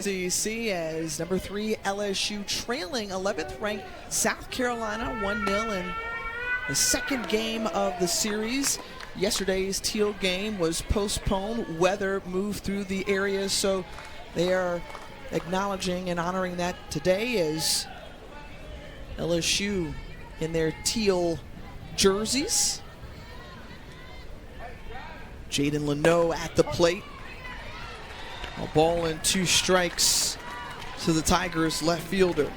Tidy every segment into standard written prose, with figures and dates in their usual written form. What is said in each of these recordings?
SEC as number 3 LSU trailing 11th ranked South Carolina 1-0 in the second game of the series. Yesterday's Teal game was postponed. Weather moved through the area, so they are acknowledging and honoring that today as LSU in their teal jerseys. Jaden Leno at the plate. A ball and 2 strikes to the Tigers left fielder.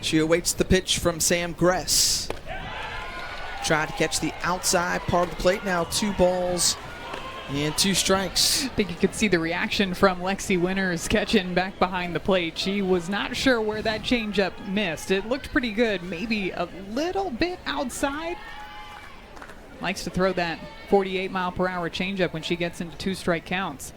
She awaits the pitch from Sam Gress. Tried to catch the outside part of the plate. Now 2 balls and 2 strikes. I think you could see the reaction from Lexi Winters catching back behind the plate. She was not sure where that changeup missed. It looked pretty good, maybe a little bit outside. Likes to throw that 48-mile-per-hour changeup when she gets into 2 strike counts.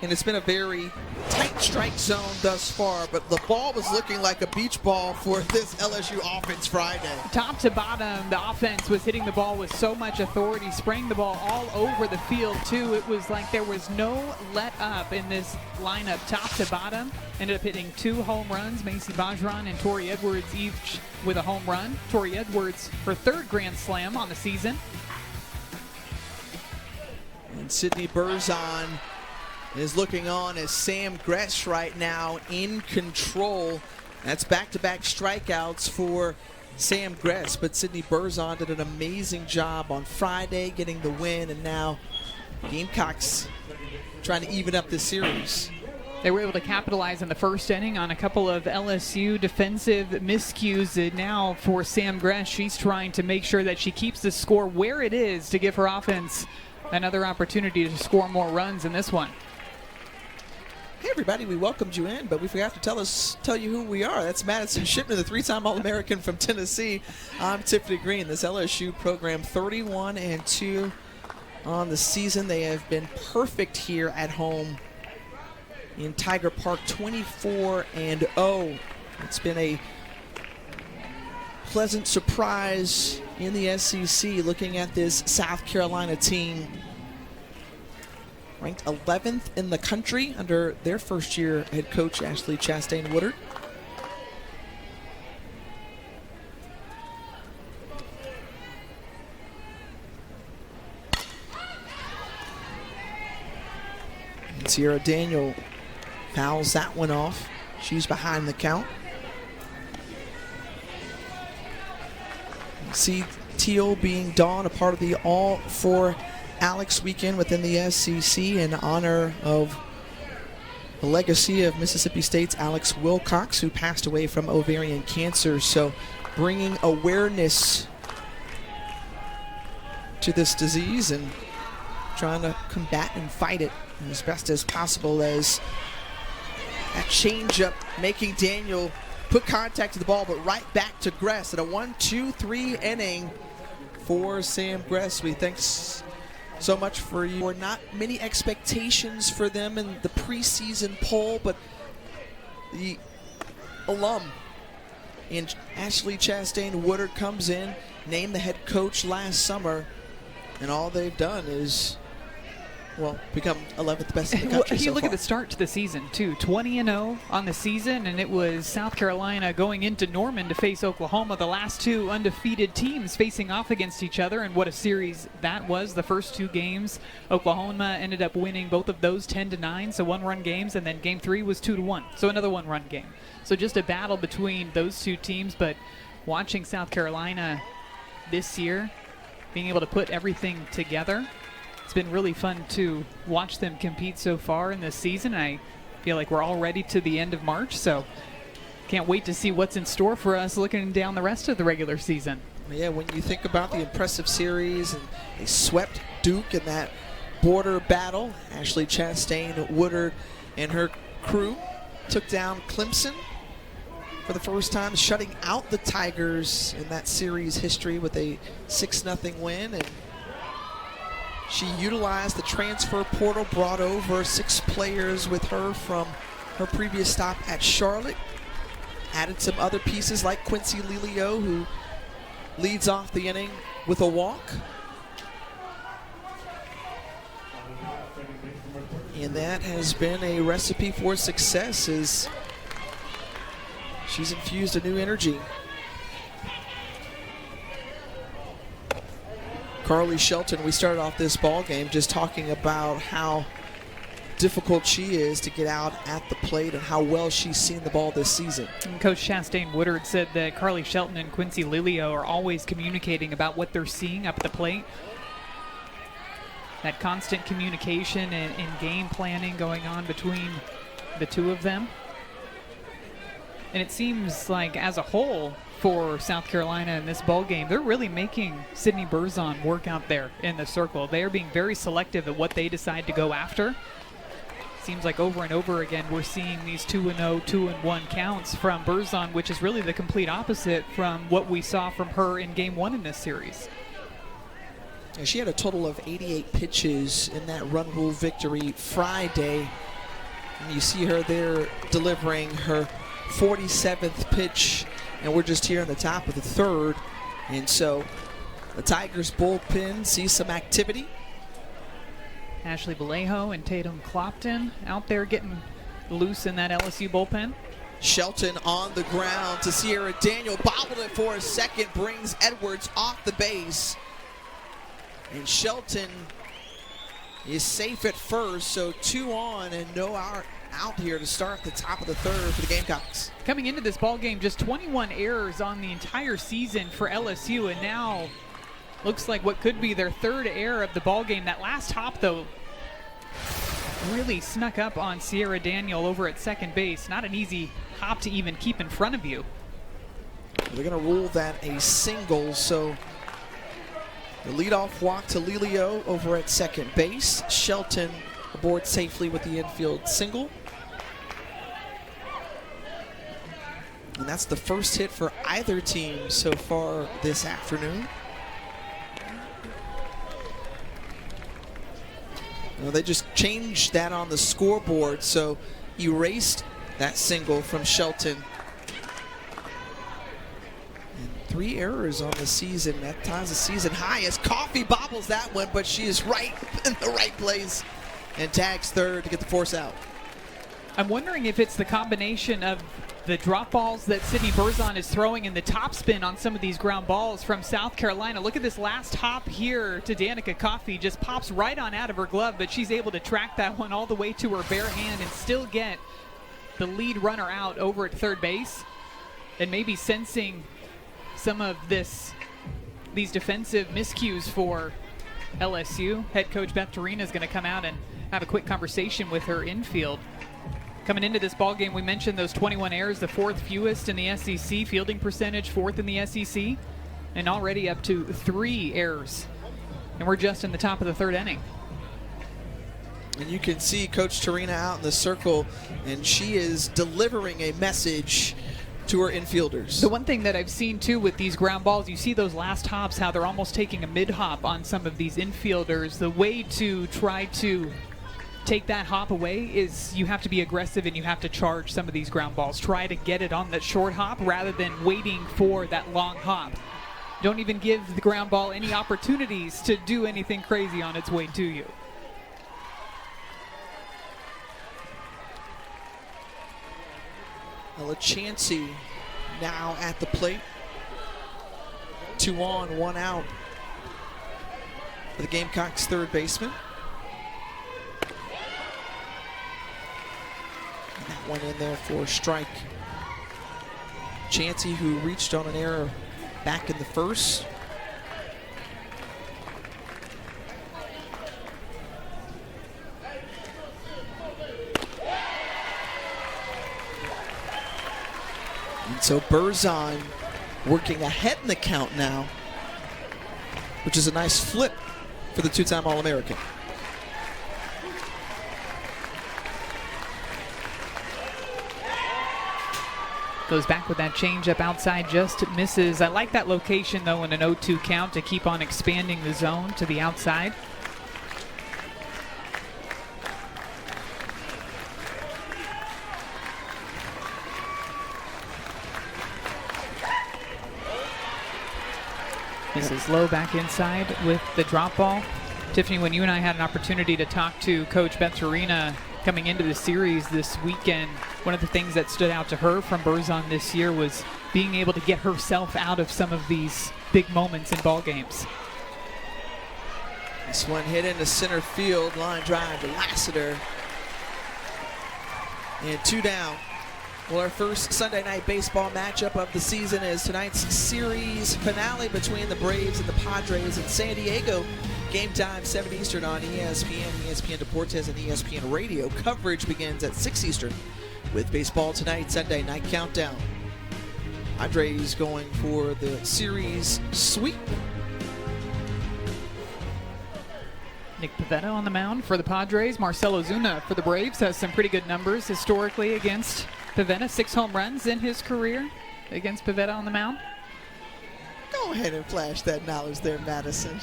And it's been a very tight strike zone thus far, but the ball was looking like a beach ball for this LSU offense Friday. Top to bottom, the offense was hitting the ball with so much authority, spraying the ball all over the field, too. It was like there was no let up in this lineup, top to bottom. Ended up hitting 2 home runs, Macy Bajron and Tori Edwards each with a home run. Tori Edwards, her 3rd Grand Slam on the season. And Sydney Berzon is looking on as Sam Gress right now in control. That's back-to-back strikeouts for Sam Gress, but Sydney Berzon did an amazing job on Friday getting the win, and now Gamecocks trying to even up this series. They were able to capitalize in the first inning on a couple of LSU defensive miscues. And now for Sam Gress, she's trying to make sure that she keeps the score where it is to give her offense another opportunity to score more runs in this one. Hey everybody, we welcomed you in, but we forgot to tell you who we are. That's Madison Shipman, the 3-time All-American from Tennessee. I'm Tiffany Green. This LSU program 31-2 on the season. They have been perfect here at home in Tiger Park, 24-0. It's been a pleasant surprise in the SEC looking at this South Carolina team. Ranked 11th in the country under their first-year head coach, Ashley Chastain-Woodard. And Sierra Daniel fouls that one off. She's behind the count. See Teal being donned, a part of the All-4 Alex weekend within the SEC in honor of the legacy of Mississippi State's Alex Wilcox, who passed away from ovarian cancer. So bringing awareness to this disease and trying to combat and fight it as best as possible, as that changeup making Daniel put contact to the ball, but right back to Gress at a 1-2-3 inning for Sam Gress. We thanks so much for you. Or not many expectations for them in the preseason poll, but the alum in Ashley Chastain-Woodard comes in, named the head coach last summer, and all they've done is, well, become 11th best in the country so look far. at the start to the season, too. 20-0 on the season, and it was South Carolina going into Norman to face Oklahoma, the last 2 undefeated teams facing off against each other, and what a series that was. The first 2 games, Oklahoma ended up winning both of those 10-9, so 1-run games, and then game 3 was 2-1, so another 1-run game. So just a battle between those 2 teams, but watching South Carolina this year, being able to put everything together, it's been really fun to watch them compete so far in this season. I feel like we're already to the end of March, so can't wait to see what's in store for us looking down the rest of the regular season. Yeah, when you think about the impressive series, and they swept Duke in that border battle, Ashley Chastain-Woodard and her crew took down Clemson for the first time, shutting out the Tigers in that series history with a 6-0 win. And she utilized the transfer portal, brought over 6 players with her from her previous stop at Charlotte. added some other pieces like Quincy Lelio, who leads off the inning with a walk. And that has been a recipe for success as she's infused a new energy. Carly Shelton, we started off this ball game just talking about how difficult she is to get out at the plate and how well she's seen the ball this season. And Coach Chastain Woodard said that Carly Shelton and Quincy Lelio are always communicating about what they're seeing up at the plate. That constant communication and game planning going on between the two of them. And it seems like as a whole for South Carolina in this ball game, they're really making Sydney Berzon work out there in the circle. They are being very selective at what they decide to go after. Seems like over and over again we're seeing these 2-0, 2-1 counts from Berzon, which is really the complete opposite from what we saw from her in Game 1 in this series. Yeah, she had a total of 88 pitches in that run rule victory Friday. And you see her there delivering her 47th pitch, and we're just here in the top of the third. And so the Tigers bullpen sees some activity. Ashley Vallejo and Tatum Clopton out there getting loose in that LSU bullpen. Shelton on the ground to Sierra Daniel, bobbled it for a second, brings Edwards off the base. And Shelton is safe at first, so 2 on and no out here to start the top of the third for the Gamecocks. Coming into this ball game, just 21 errors on the entire season for LSU, and now looks like what could be their third error of the ball game. That last hop, though, really snuck up on Sierra Daniel over at second base. Not an easy hop to even keep in front of you. They're going to rule that a single, so the leadoff walk to Lelio over at second base. Shelton aboard safely with the infield single. And that's the first hit for either team so far this afternoon. Well, they just changed that on the scoreboard, so erased that single from Shelton. And 3 errors on the season. That ties the season high as Coffee bobbles that one, but she is right in the right place and tags third to get the force out. I'm wondering if it's the combination of the drop balls that Sydney Berzon is throwing and the topspin on some of these ground balls from South Carolina. Look at this last hop here to Danica Coffee. Just pops right on out of her glove, but she's able to track that one all the way to her bare hand and still get the lead runner out over at third base. And maybe sensing some of these defensive miscues for LSU. Head coach Beth Torina is going to come out and have a quick conversation with her infield. Coming into this ball game, we mentioned those 21 errors, the 4th fewest in the SEC, fielding percentage 4th in the SEC, and already up to 3 errors. And we're just in the top of the 3rd inning. And you can see Coach Torina out in the circle, and she is delivering a message to her infielders. The one thing that I've seen too with these ground balls, you see those last hops, how they're almost taking a mid-hop on some of these infielders. The way to try to take that hop away is you have to be aggressive and you have to charge some of these ground balls. Try to get it on that short hop rather than waiting for that long hop. Don't even give the ground ball any opportunities to do anything crazy on its way to you. Chansey now at the plate. 2 on, 1 out for the Gamecocks' third baseman. And that one in there for a strike. Chansey, who reached on an error back in the first. And so Berzon working ahead in the count now, which is a nice flip for the 2-time All-American. Goes back with that changeup outside, just misses. I like that location, though, in an 0-2 count to keep on expanding the zone to the outside. This is low back inside with the drop ball. Tiffany, when you and I had an opportunity to talk to Coach Beth Torina coming into the series this weekend, one of the things that stood out to her from Burzon this year was being able to get herself out of some of these big moments in ball games. This one hit into center field, line drive to Lassiter. And 2 down. Well, our first Sunday night baseball matchup of the season is tonight's series finale between the Braves and the Padres in San Diego. Game time, 7 Eastern on ESPN, ESPN Deportes, and ESPN Radio. Coverage begins at 6 Eastern with baseball tonight, Sunday night countdown. Padres going for the series sweep. Nick Pivetta on the mound for the Padres. Marcelo Zuna for the Braves has some pretty good numbers historically against Pivetta. 6 home runs in his career against Pivetta on the mound. Go ahead and flash that knowledge there, Madison.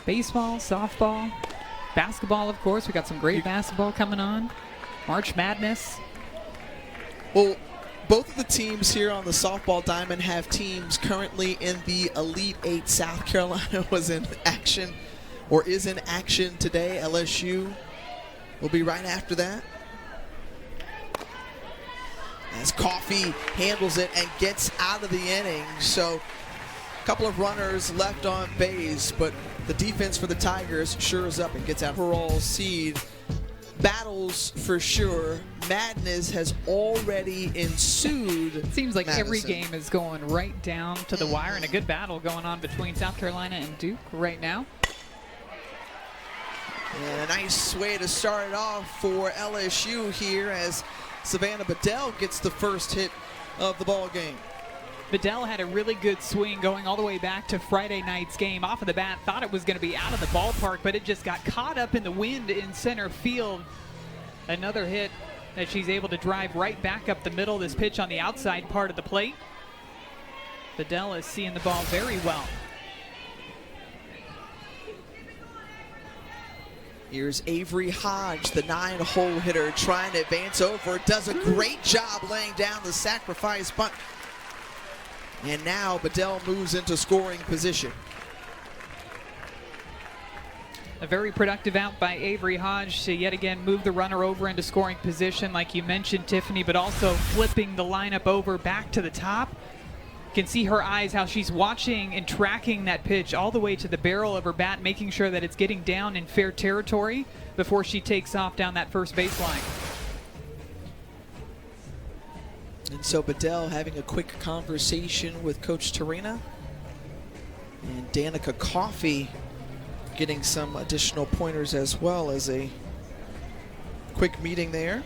Baseball, softball, basketball, of course. We got some great basketball coming on. March Madness. Well, both of the teams here on the softball diamond have teams currently in the Elite Eight. South Carolina was in action, or is in action today. LSU will be right after that. As Coffee handles it and gets out of the inning. So a couple of runners left on base, but the defense for the Tigers shores up and gets out. Overall seed battles for sure. Madness has already ensued. It seems like Madison. every game is going right down to the wire, and a good battle going on between South Carolina and Duke right now. And a nice way to start it off for LSU here as Savannah Bedell gets the first hit of the ball game. Bedell had a really good swing going all the way back to Friday night's game. Off of the bat, thought it was going to be out of the ballpark, but it just got caught up in the wind in center field. Another hit that she's able to drive right back up the middle. This pitch on the outside part of the plate. Bedell is seeing the ball very well. Here's Avery Hodge, the 9-hole hitter, trying to advance over. Does a great job laying down the sacrifice bunt. And now Bedell moves into scoring position. A very productive out by Avery Hodge to yet again move the runner over into scoring position, like you mentioned, Tiffany, but also flipping the lineup over back to the top. You can see her eyes, how she's watching and tracking that pitch all the way to the barrel of her bat, making sure that it's getting down in fair territory before she takes off down that first baseline. And so Bedell having a quick conversation with Coach Torina. And Danica Coffee getting some additional pointers as well as a quick meeting there.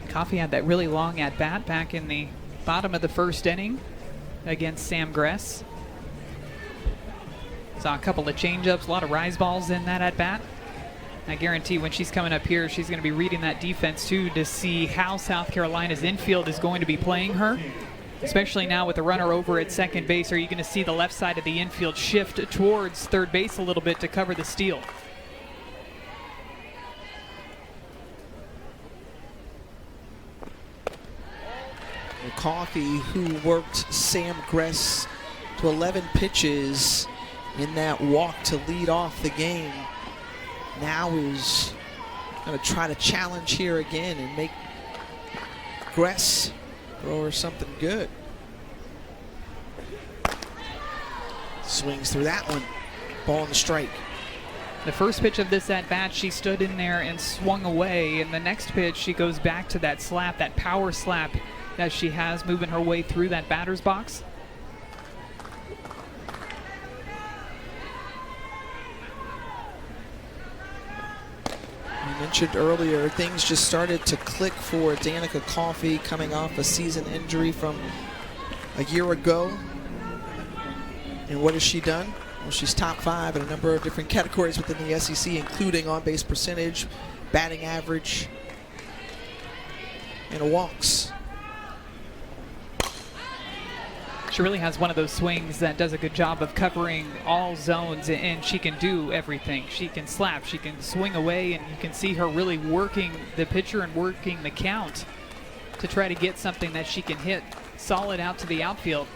Coffee had that really long at-bat back in the bottom of the first inning against Sam Gress. Saw a couple of change-ups, a lot of rise balls in that at-bat. I guarantee when she's coming up here, she's going to be reading that defense too to see how South Carolina's infield is going to be playing her. Especially now with the runner over at second base, are you going to see the left side of the infield shift towards third base a little bit to cover the steal? Coffee, who worked Sam Gress to 11 pitches in that walk to lead off the game, now is going to try to challenge here again and make Gress throw her something good. Swings through that one. Ball on the strike. The first pitch of this at-bat, she stood in there and swung away. And the next pitch, she goes back to that slap, that power slap that she has, moving her way through that batter's box. I mentioned earlier, things just started to click for Danica Coffee coming off a season injury from a year ago. And what has she done? Well, she's top 5 in a number of different categories within the SEC, including on-base percentage, batting average, and walks. She really has one of those swings that does a good job of covering all zones, and she can do everything. She can slap, she can swing away, and you can see her really working the pitcher and working the count to try to get something that she can hit solid out to the outfield.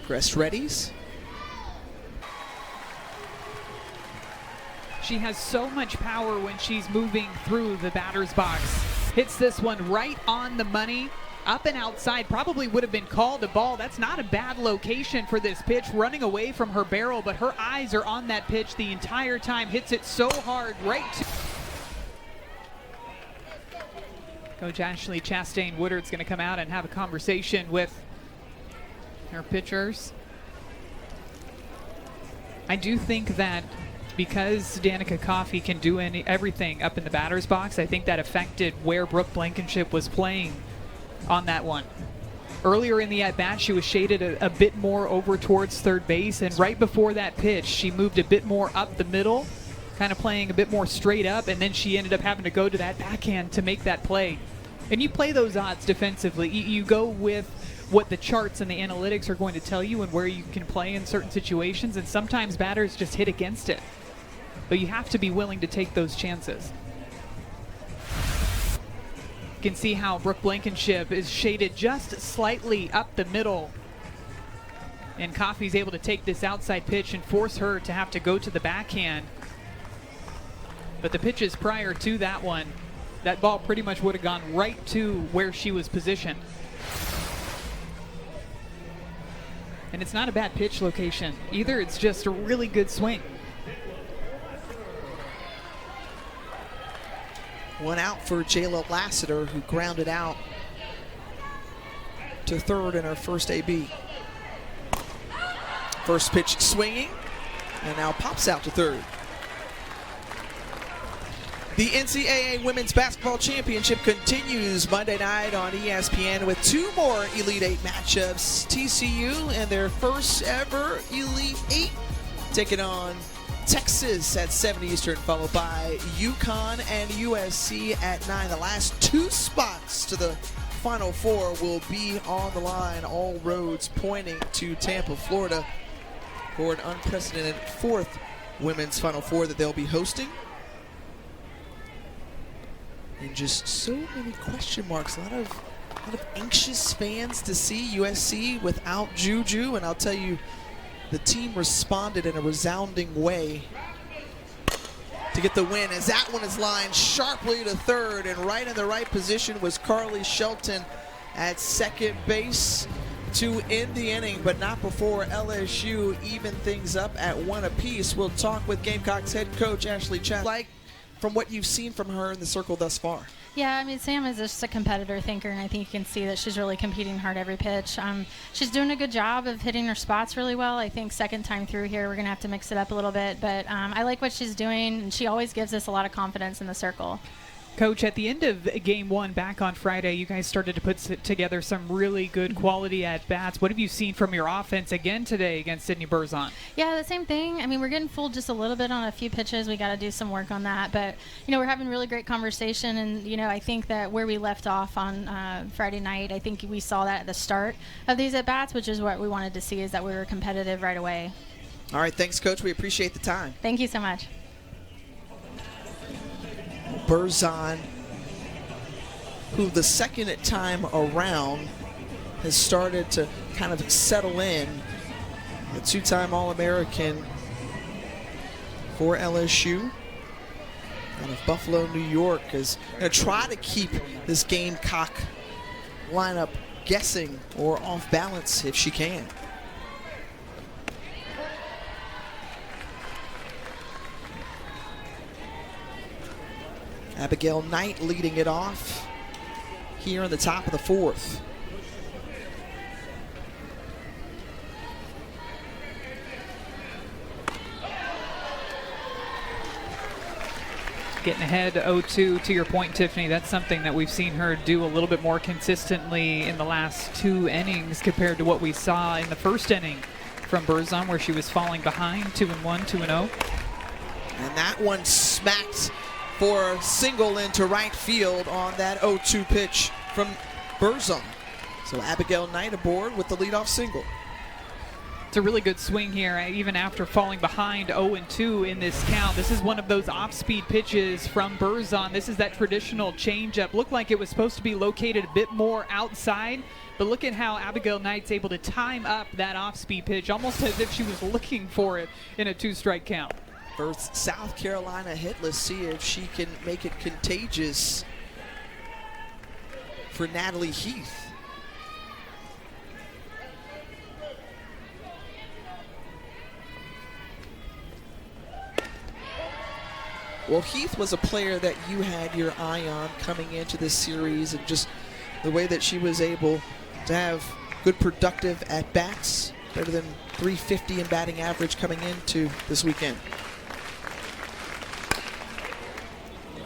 Press readies. She has so much power when she's moving through the batter's box. Hits this one right on the money. Up and outside, probably would have been called a ball. That's not a bad location for this pitch, running away from her barrel, but her eyes are on that pitch the entire time. Hits it so hard right to... Coach Ashley Chastain Woodard's going to come out and have a conversation with her pitchers. I do think that because Danica Coffee can do everything up in the batter's box, I think that affected where Brooke Blankenship was playing on that one. Earlier in the at-bat, she was shaded a bit more over towards third base, and right before that pitch, she moved a bit more up the middle, kind of playing a bit more straight up, and then she ended up having to go to that backhand to make that play. And you play those odds defensively. You go with what the charts and the analytics are going to tell you and where you can play in certain situations, and sometimes batters just hit against it. But you have to be willing to take those chances. You can see how Brooke Blankenship is shaded just slightly up the middle. And Coffee's able to take this outside pitch and force her to have to go to the backhand. But the pitches prior to that one, that ball pretty much would have gone right to where she was positioned. And it's not a bad pitch location either. It's just a really good swing. One out for Jayla Lassiter, who grounded out to third in her first AB. First pitch swinging, and now pops out to third. The NCAA Women's Basketball Championship continues Monday night on ESPN with two more Elite Eight matchups. TCU and their first ever Elite Eight taking on Texas at 7 Eastern, followed by UConn and USC at 9. The last two spots to the Final Four will be on the line. All roads pointing to Tampa, Florida for an unprecedented fourth Women's Final Four that they'll be hosting. And just so many question marks. A lot of anxious fans to see USC without Juju, and I'll tell you, the team responded in a resounding way to get the win, as that one is lined sharply to third, and right in the right position was Carly Shelton at second base to end the inning, but not before LSU even things up at one apiece. We'll talk with Gamecocks head coach Ashley Chastain. Like, from what you've seen from her in the circle thus far? Yeah, I mean, Sam is just a competitor thinker, and I think you can see that she's really competing hard every pitch. She's doing a good job of hitting her spots really well. I think second time through here, we're going to have to mix it up a little bit, but I like what she's doing, and she always gives us a lot of confidence in the circle. Coach, at the end of game one back on Friday, you guys started to put together some really good quality at-bats. What have you seen from your offense again today against Sydney Burzon? Yeah, the same thing. I mean, we're getting fooled just a little bit on a few pitches. We got to do some work on that. But, you know, we're having really great conversation. And, you know, I think that where we left off on Friday night, I think we saw that at the start of these at-bats, which is what we wanted to see, is that we were competitive right away. All right, thanks, Coach. We appreciate the time. Thank you so much. Burzon, who the second time around has started to kind of settle in. A two-time All-American for LSU out of Buffalo, New York, is going to try to keep this Gamecock lineup guessing or off balance if she can. Abigail Knight leading it off here in the top of the fourth. Getting ahead 0-2, to your point, Tiffany, that's something that we've seen her do a little bit more consistently in the last two innings compared to what we saw in the first inning from Burzon, where she was falling behind 2-1, 2-0. And that one smacked for a single into right field on that 0-2 pitch from Burzon. So Abigail Knight aboard with the leadoff single. It's a really good swing here, even after falling behind 0-2 in this count. This is one of those off-speed pitches from Berzon. This is that traditional changeup. Looked like it was supposed to be located a bit more outside, but look at how Abigail Knight's able to time up that off-speed pitch, almost as if she was looking for it in a 2-strike count. First South Carolina hit. Let's see if she can make it contagious for Natalie Heath. Well, Heath was a player that you had your eye on coming into this series, and just the way that she was able to have good productive at-bats, better than .350 in batting average coming into this weekend.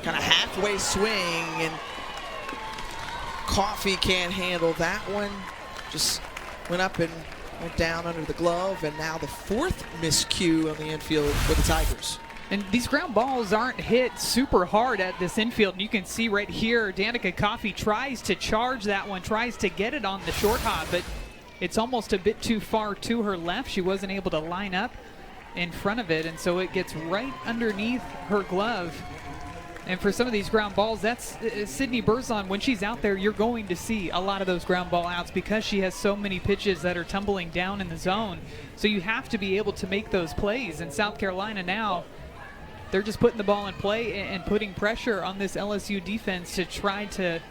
Kind of halfway swing, and Coffee can't handle that one. Just went up and went down under the glove, and now the fourth miscue on the infield for the Tigers. And these ground balls aren't hit super hard at this infield. And you can see right here, Danica Coffee tries to charge that one, tries to get it on the short hop, but it's almost a bit too far to her left. She wasn't able to line up in front of it, and so it gets right underneath her glove. And for some of these ground balls, that's Sydney Berzon. When she's out there, you're going to see a lot of those ground ball outs because she has so many pitches that are tumbling down in the zone. So you have to be able to make those plays. And South Carolina now, they're just putting the ball in play and putting pressure on this LSU defense to try to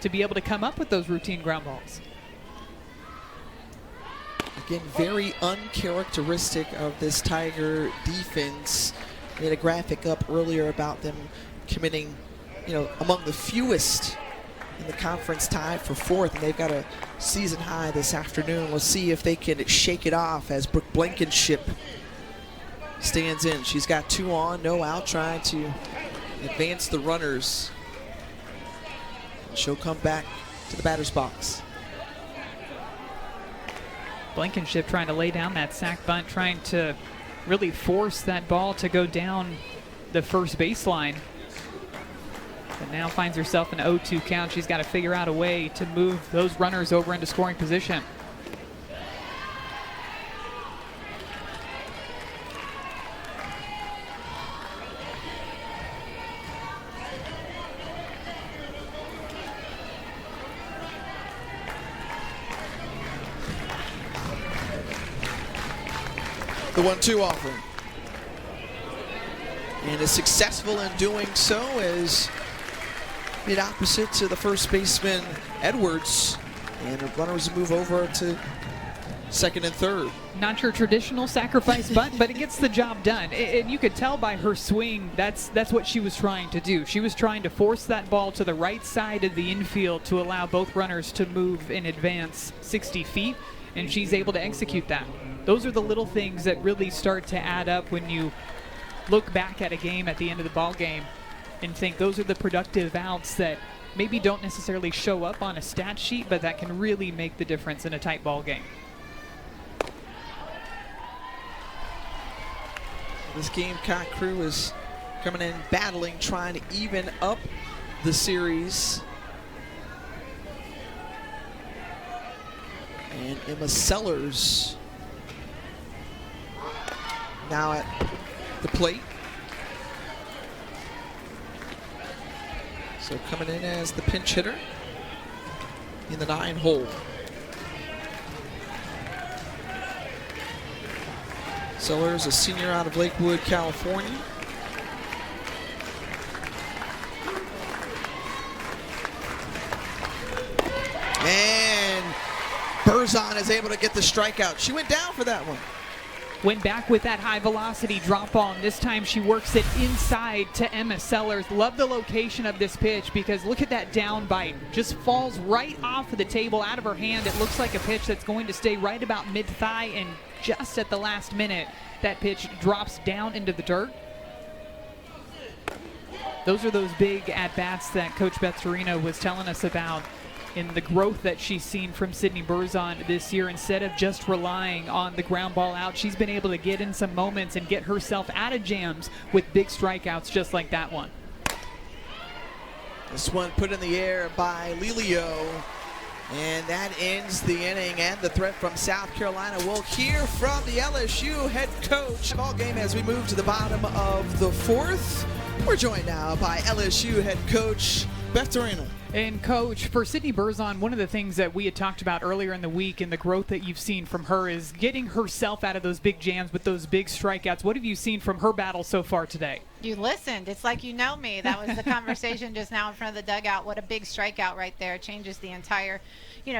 be able to come up with those routine ground balls. Again, very uncharacteristic of this Tiger defense. We had a graphic up earlier about them committing, among the fewest in the conference, tied for fourth, and they've got a season high this afternoon. We'll see if they can shake it off as Brooke Blankenship stands in. She's got 2 on, no out, trying to advance the runners. She'll come back to the batter's box. Blankenship trying to lay down that sac bunt, trying to really force that ball to go down the first baseline. But now finds herself in an 0-2 count. She's got to figure out a way to move those runners over into scoring position. The 1-2 offering. And is successful in doing so as mid opposite to the first baseman Edwards. And the runners move over to second and third. Not your traditional sacrifice bunt, but it gets the job done. And you could tell by her swing, that's what she was trying to do. She was trying to force that ball to the right side of the infield to allow both runners to move in advance 60 feet, and she's able to execute that. Those are the little things that really start to add up when you look back at a game at the end of the ball game and think those are the productive outs that maybe don't necessarily show up on a stat sheet, but that can really make the difference in a tight ball game. This Gamecock crew is coming in battling, trying to even up the series. And Emma Sellers now at the plate. So coming in as the pinch hitter in the 9 hole. Sellers, a senior out of Lakewood, California. And Berzon is able to get the strikeout. She went down for that one. Went back with that high velocity drop ball, and this time she works it inside to Emma Sellers. Love the location of this pitch because look at that down bite. Just falls right off of the table, out of her hand. It looks like a pitch that's going to stay right about mid-thigh, and just at the last minute, that pitch drops down into the dirt. Those are those big at-bats that Coach Beth Torina was telling us about in the growth that she's seen from Sydney Berzon this year. Instead of just relying on the ground ball out, she's been able to get in some moments and get herself out of jams with big strikeouts just like that one. This one put in the air by Lelio. And that ends the inning and the threat from South Carolina. We'll hear from the LSU head coach. Ball game as we move to the bottom of the fourth. We're joined now by LSU head coach Torina. And Coach, for Sydney Berzon, one of the things that we had talked about earlier in the week and the growth that you've seen from her is getting herself out of those big jams with those big strikeouts. What have you seen from her battle so far today? You listened. It's like you know me. That was the conversation just now in front of the dugout. What a big strikeout right there. Changes the entire,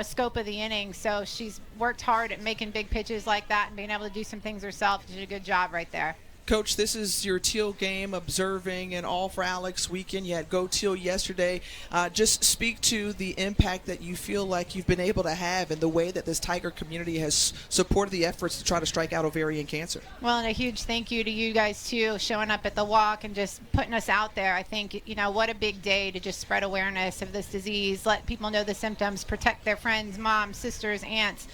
scope of the inning. So she's worked hard at making big pitches like that and being able to do some things herself. She did a good job right there. Coach, this is your Teal game, observing and all for Alex weekend. You had Go Teal yesterday. Just speak to the impact that you feel like you've been able to have and the way that this Tiger community has supported the efforts to try to strike out ovarian cancer. Well, and a huge thank you to you guys, too, showing up at the walk and just putting us out there. I think, what a big day to just spread awareness of this disease, let people know the symptoms, protect their friends, moms, sisters, aunts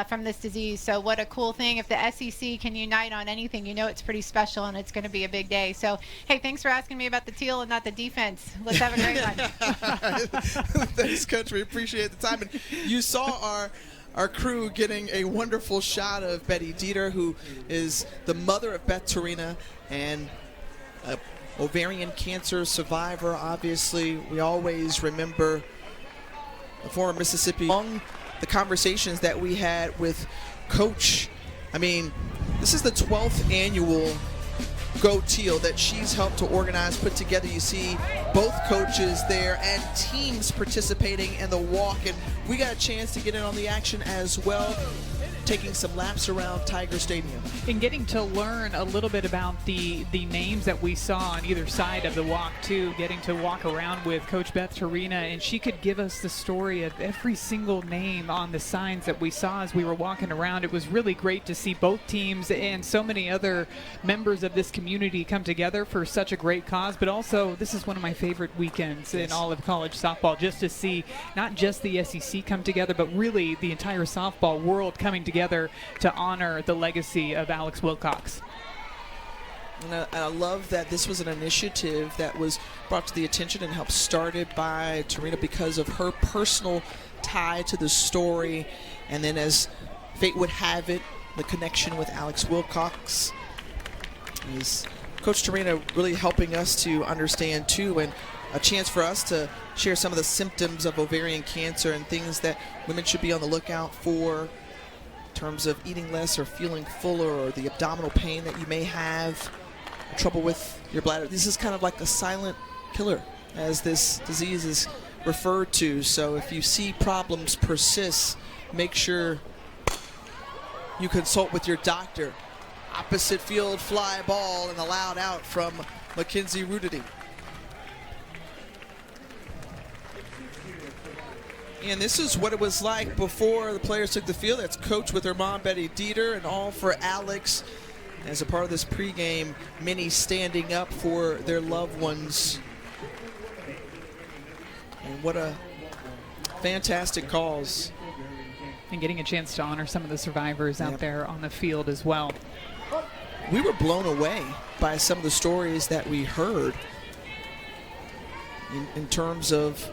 from this disease. So what a cool thing. If the SEC can unite on anything, it's pretty special, and it's going to be a big day. So, hey, thanks for asking me about the Teal and not the defense. Let's have a great one. Thanks, Coach. We appreciate the time. And you saw our crew getting a wonderful shot of Betty Dieter, who is the mother of Beth Torina and an ovarian cancer survivor. Obviously, we always remember the former Mississippi. Among the conversations that we had with Coach, this is the 12th annual Go Teal that she's helped to organize, put together. You see both coaches there and teams participating in the walk, and we got a chance to get in on the action as well, taking some laps around Tiger Stadium. And getting to learn a little bit about the names that we saw on either side of the walk, too. Getting to walk around with Coach Beth Torina, and she could give us the story of every single name on the signs that we saw as we were walking around. It was really great to see both teams and so many other members of this community come together for such a great cause. But also, this is one of my favorite weekends in all of college softball, just to see not just the SEC come together, but really the entire softball world coming together to honor the legacy of Alex Wilcox. And I love that this was an initiative that was brought to the attention and helped started by Torina because of her personal tie to the story. And then, as fate would have it, the connection with Alex Wilcox is Coach Torina really helping us to understand too, and a chance for us to share some of the symptoms of ovarian cancer and things that women should be on the lookout for in terms of eating less or feeling fuller, or the abdominal pain that you may have, trouble with your bladder. This is kind of like a silent killer, as this disease is referred to. So if you see problems persist, make sure you consult with your doctor. Opposite field fly ball and allowed out from Mackenzie Rudity. And this is what it was like before the players took the field. That's Coach with her mom, Betty Dieter, and all for Alex as a part of this pregame, many standing up for their loved ones. And what a fantastic cause. And getting a chance to honor some of the survivors out there on the field as well. We were blown away by some of the stories that we heard in terms of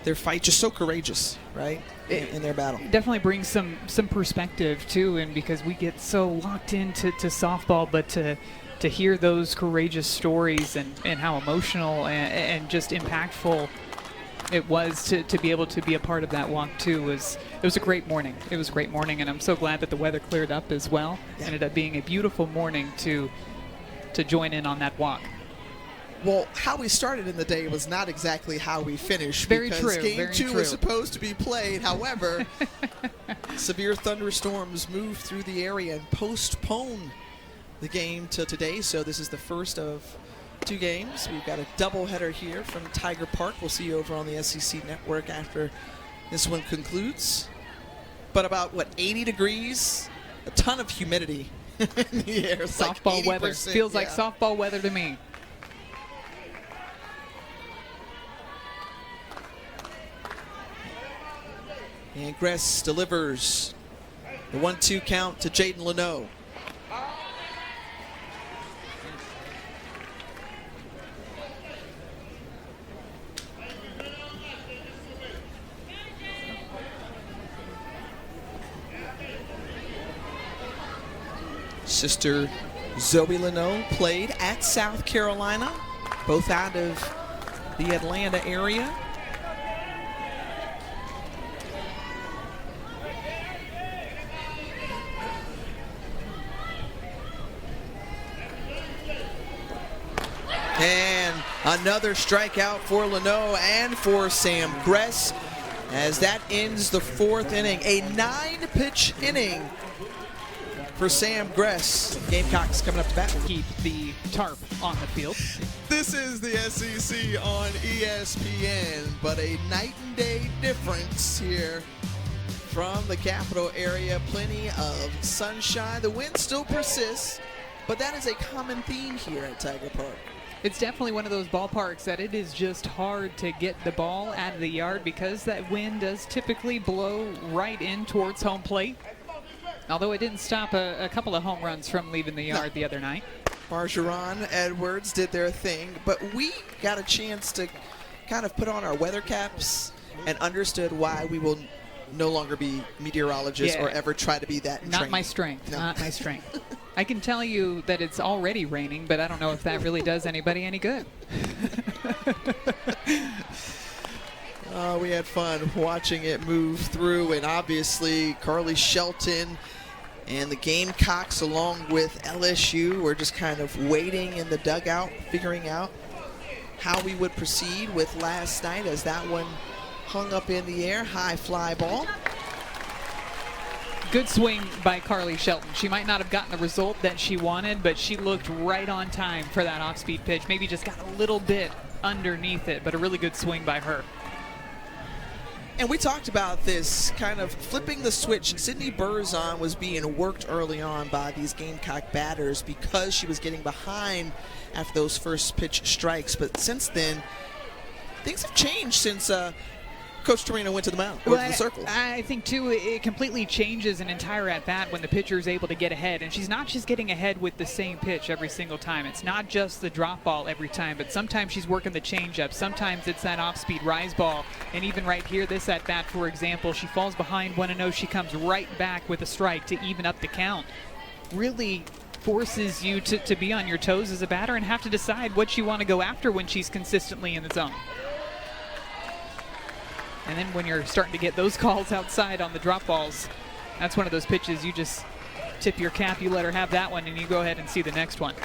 their fight, just so courageous, right, in their battle. It definitely brings some perspective, too, and because we get so locked into softball, but to hear those courageous stories and how emotional and just impactful it was to be able to be a part of that walk, too. It was a great morning. It was a great morning, and I'm so glad that the weather cleared up as well. Yeah. Ended up being a beautiful morning to join in on that walk. Well, how we started in the day was not exactly how we finished. Very because true. Game 2 was supposed to be played. However, severe thunderstorms moved through the area and postponed the game till today. So this is the first of 2 games. We've got a doubleheader here from Tiger Park. We'll see you over on the SEC Network after this one concludes. But about, 80 degrees? A ton of humidity in the air. It's softball like weather. Feels like softball weather to me. And Gress delivers the 1-2 count to Jaden Leno. sister Zoe Leno played at South Carolina, both out of the Atlanta area. And another strikeout for Leno and for Sam Gress as that ends the 4th inning. A 9-pitch inning for Sam Gress. Gamecocks coming up to bat. Keep the tarp on the field. This is the SEC on ESPN, but a night and day difference here from the capital area. Plenty of sunshine. The wind still persists, but that is a common theme here at Tiger Park. It's definitely one of those ballparks that it is just hard to get the ball out of the yard because that wind does typically blow right in towards home plate. Although it didn't stop a couple of home runs from leaving the yard the other night. Margeron, Edwards did their thing, but we got a chance to kind of put on our weather caps and understood why we will no longer be meteorologists or ever try to be that in Not training. my strength. No. Not my strength. I can tell you that it's already raining, but I don't know if that really does anybody any good. We had fun watching it move through, and obviously Carly Shelton and the Gamecocks along with LSU were just kind of waiting in the dugout, figuring out how we would proceed with last night as that one hung up in the air, high fly ball. Good swing by Carly Shelton. She might not have gotten the result that she wanted, but she looked right on time for that off-speed pitch. Maybe just got a little bit underneath it, but a really good swing by her. And we talked about this, kind of flipping the switch. Sydney Burzon was being worked early on by these Gamecock batters because she was getting behind after those first pitch strikes. But since then, things have changed since Coach Torina went to the mound, or to the circle. I think, too, it completely changes an entire at-bat when the pitcher is able to get ahead. And she's not just getting ahead with the same pitch every single time. It's not just the drop ball every time, but sometimes she's working the changeup. Sometimes it's that off-speed rise ball. And even right here, this at-bat, for example, she falls behind 1-0. She comes right back with a strike to even up the count. Really forces you to be on your toes as a batter and have to decide what you want to go after when she's consistently in the zone. And then when you're starting to get those calls outside on the drop balls, that's one of those pitches you just tip your cap, you let her have that one, and you go ahead and see the next one.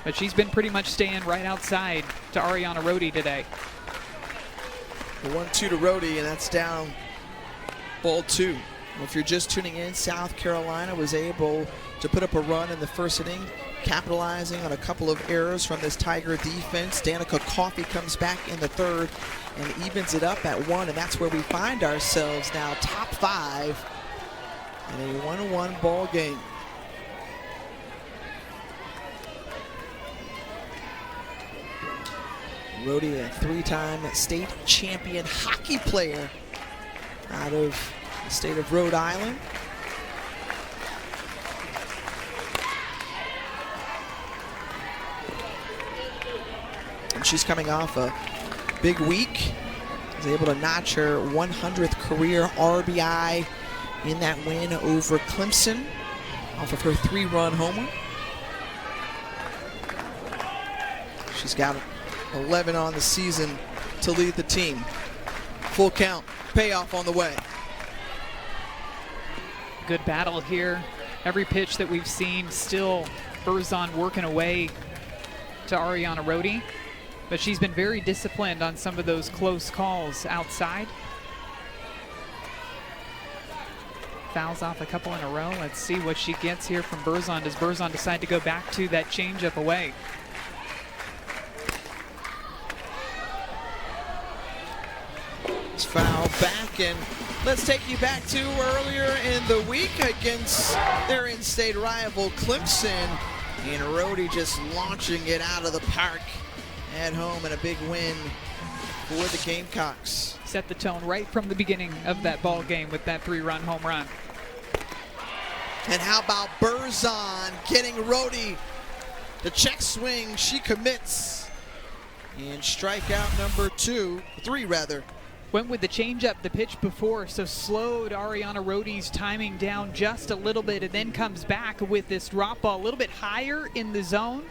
But she's been pretty much staying right outside to Ariana Rhodey today. The 1-2 to Rhodey, and that's down ball 2. Well, if you're just tuning in, South Carolina was able to put up a run in the first inning, capitalizing on a couple of errors from this Tiger defense. Danica Coffee comes back in the third and evens it up at 1, and that's where we find ourselves now, top 5 in a 1-1 ball game. Rhodey, a 3-time state champion hockey player out of the state of Rhode Island. And she's coming off a big week. Was able to notch her 100th career RBI in that win over Clemson off of her 3-run homer. She's got 11 on the season to lead the team. Full count, payoff on the way. Good battle here. Every pitch that we've seen, still Burzon working away to Ariana Rhodey. But she's been very disciplined on some of those close calls outside. Fouls off a couple in a row. Let's see what she gets here from Burzon. Does Burzon decide to go back to that changeup away? It's foul back, and let's take you back to earlier in the week against their in-state rival Clemson. And Rhodey just launching it out of the park at home, and a big win for the Gamecocks. Set the tone right from the beginning of that ball game with that 3-run home run. And how about Burzon getting Rhodey the check swing? She commits. And strikeout number 3 rather, Went with the changeup the pitch before, so slowed Ariana Rohde's timing down just a little bit, and then comes back with this drop ball a little bit higher in the zone.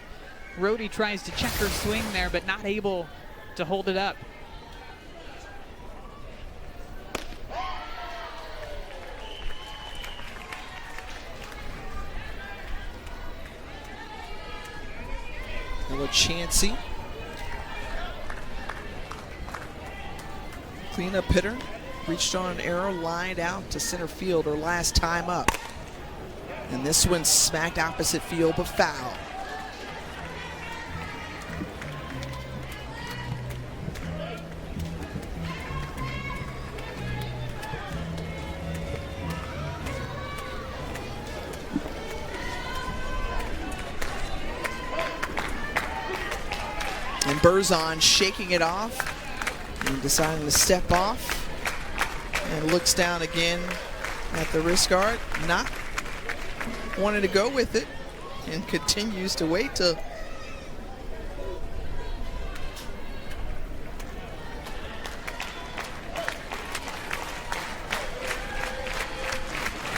Rohde tries to check her swing there, but not able to hold it up. A little chancy. Cleanup hitter. Reached on an arrow, lined out to center field her last time up. And this one smacked opposite field, but foul. And Berzon shaking it off and deciding to step off, and looks down again at the wrist guard, not wanting to go with it, and continues to wait till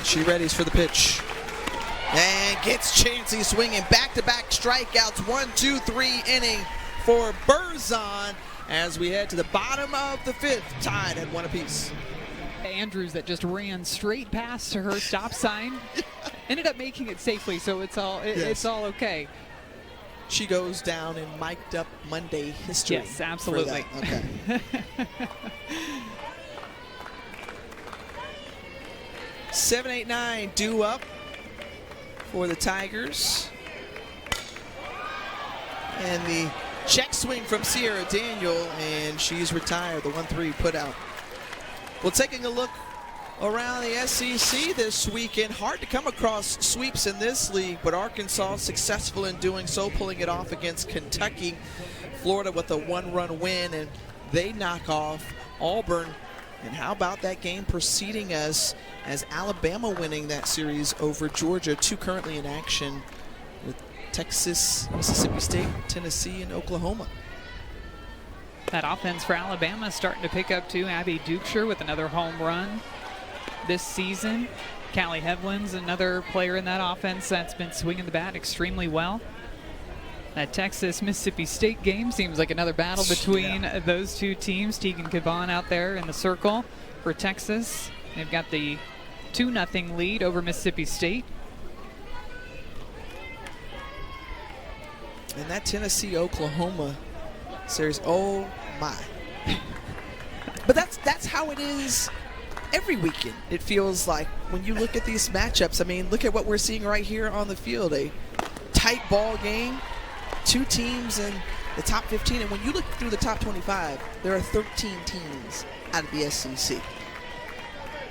she readies for the pitch. And gets Chansey swinging. Back-to-back strikeouts. 1, 2, 3 inning for Berzon as we head to the bottom of the 5th, tied at 1 apiece. Andrews that just ran straight past her stop sign, ended up making it safely, so it's all okay. She goes down in mic'd up Monday history. Yes, absolutely. Okay. 7, 8, 9 due up for the Tigers. And the check swing from Sierra Daniel, and she's retired. The 1-3 put out. Well, taking a look around the SEC this weekend, hard to come across sweeps in this league, but Arkansas successful in doing so, pulling it off against Kentucky. Florida with a 1-run win, and they knock off Auburn. And how about that game preceding us, as Alabama winning that series over Georgia? 2 currently in action with Texas, Mississippi State, Tennessee, and Oklahoma. That offense for Alabama starting to pick up too. Abby Dukeshire with another home run this season. Callie Hevlin's another player in that offense that's been swinging the bat extremely well. That Texas-Mississippi State game seems like another battle between those two teams. Tegan Caban out there in the circle for Texas. They've got the 2-0 lead over Mississippi State. And that Tennessee-Oklahoma series, oh my. But that's how it is every weekend. It feels like when you look at these matchups. I mean, look at what we're seeing right here on the field. A tight ball game, 2 teams in the top 15. And when you look through the top 25, there are 13 teams out of the SEC.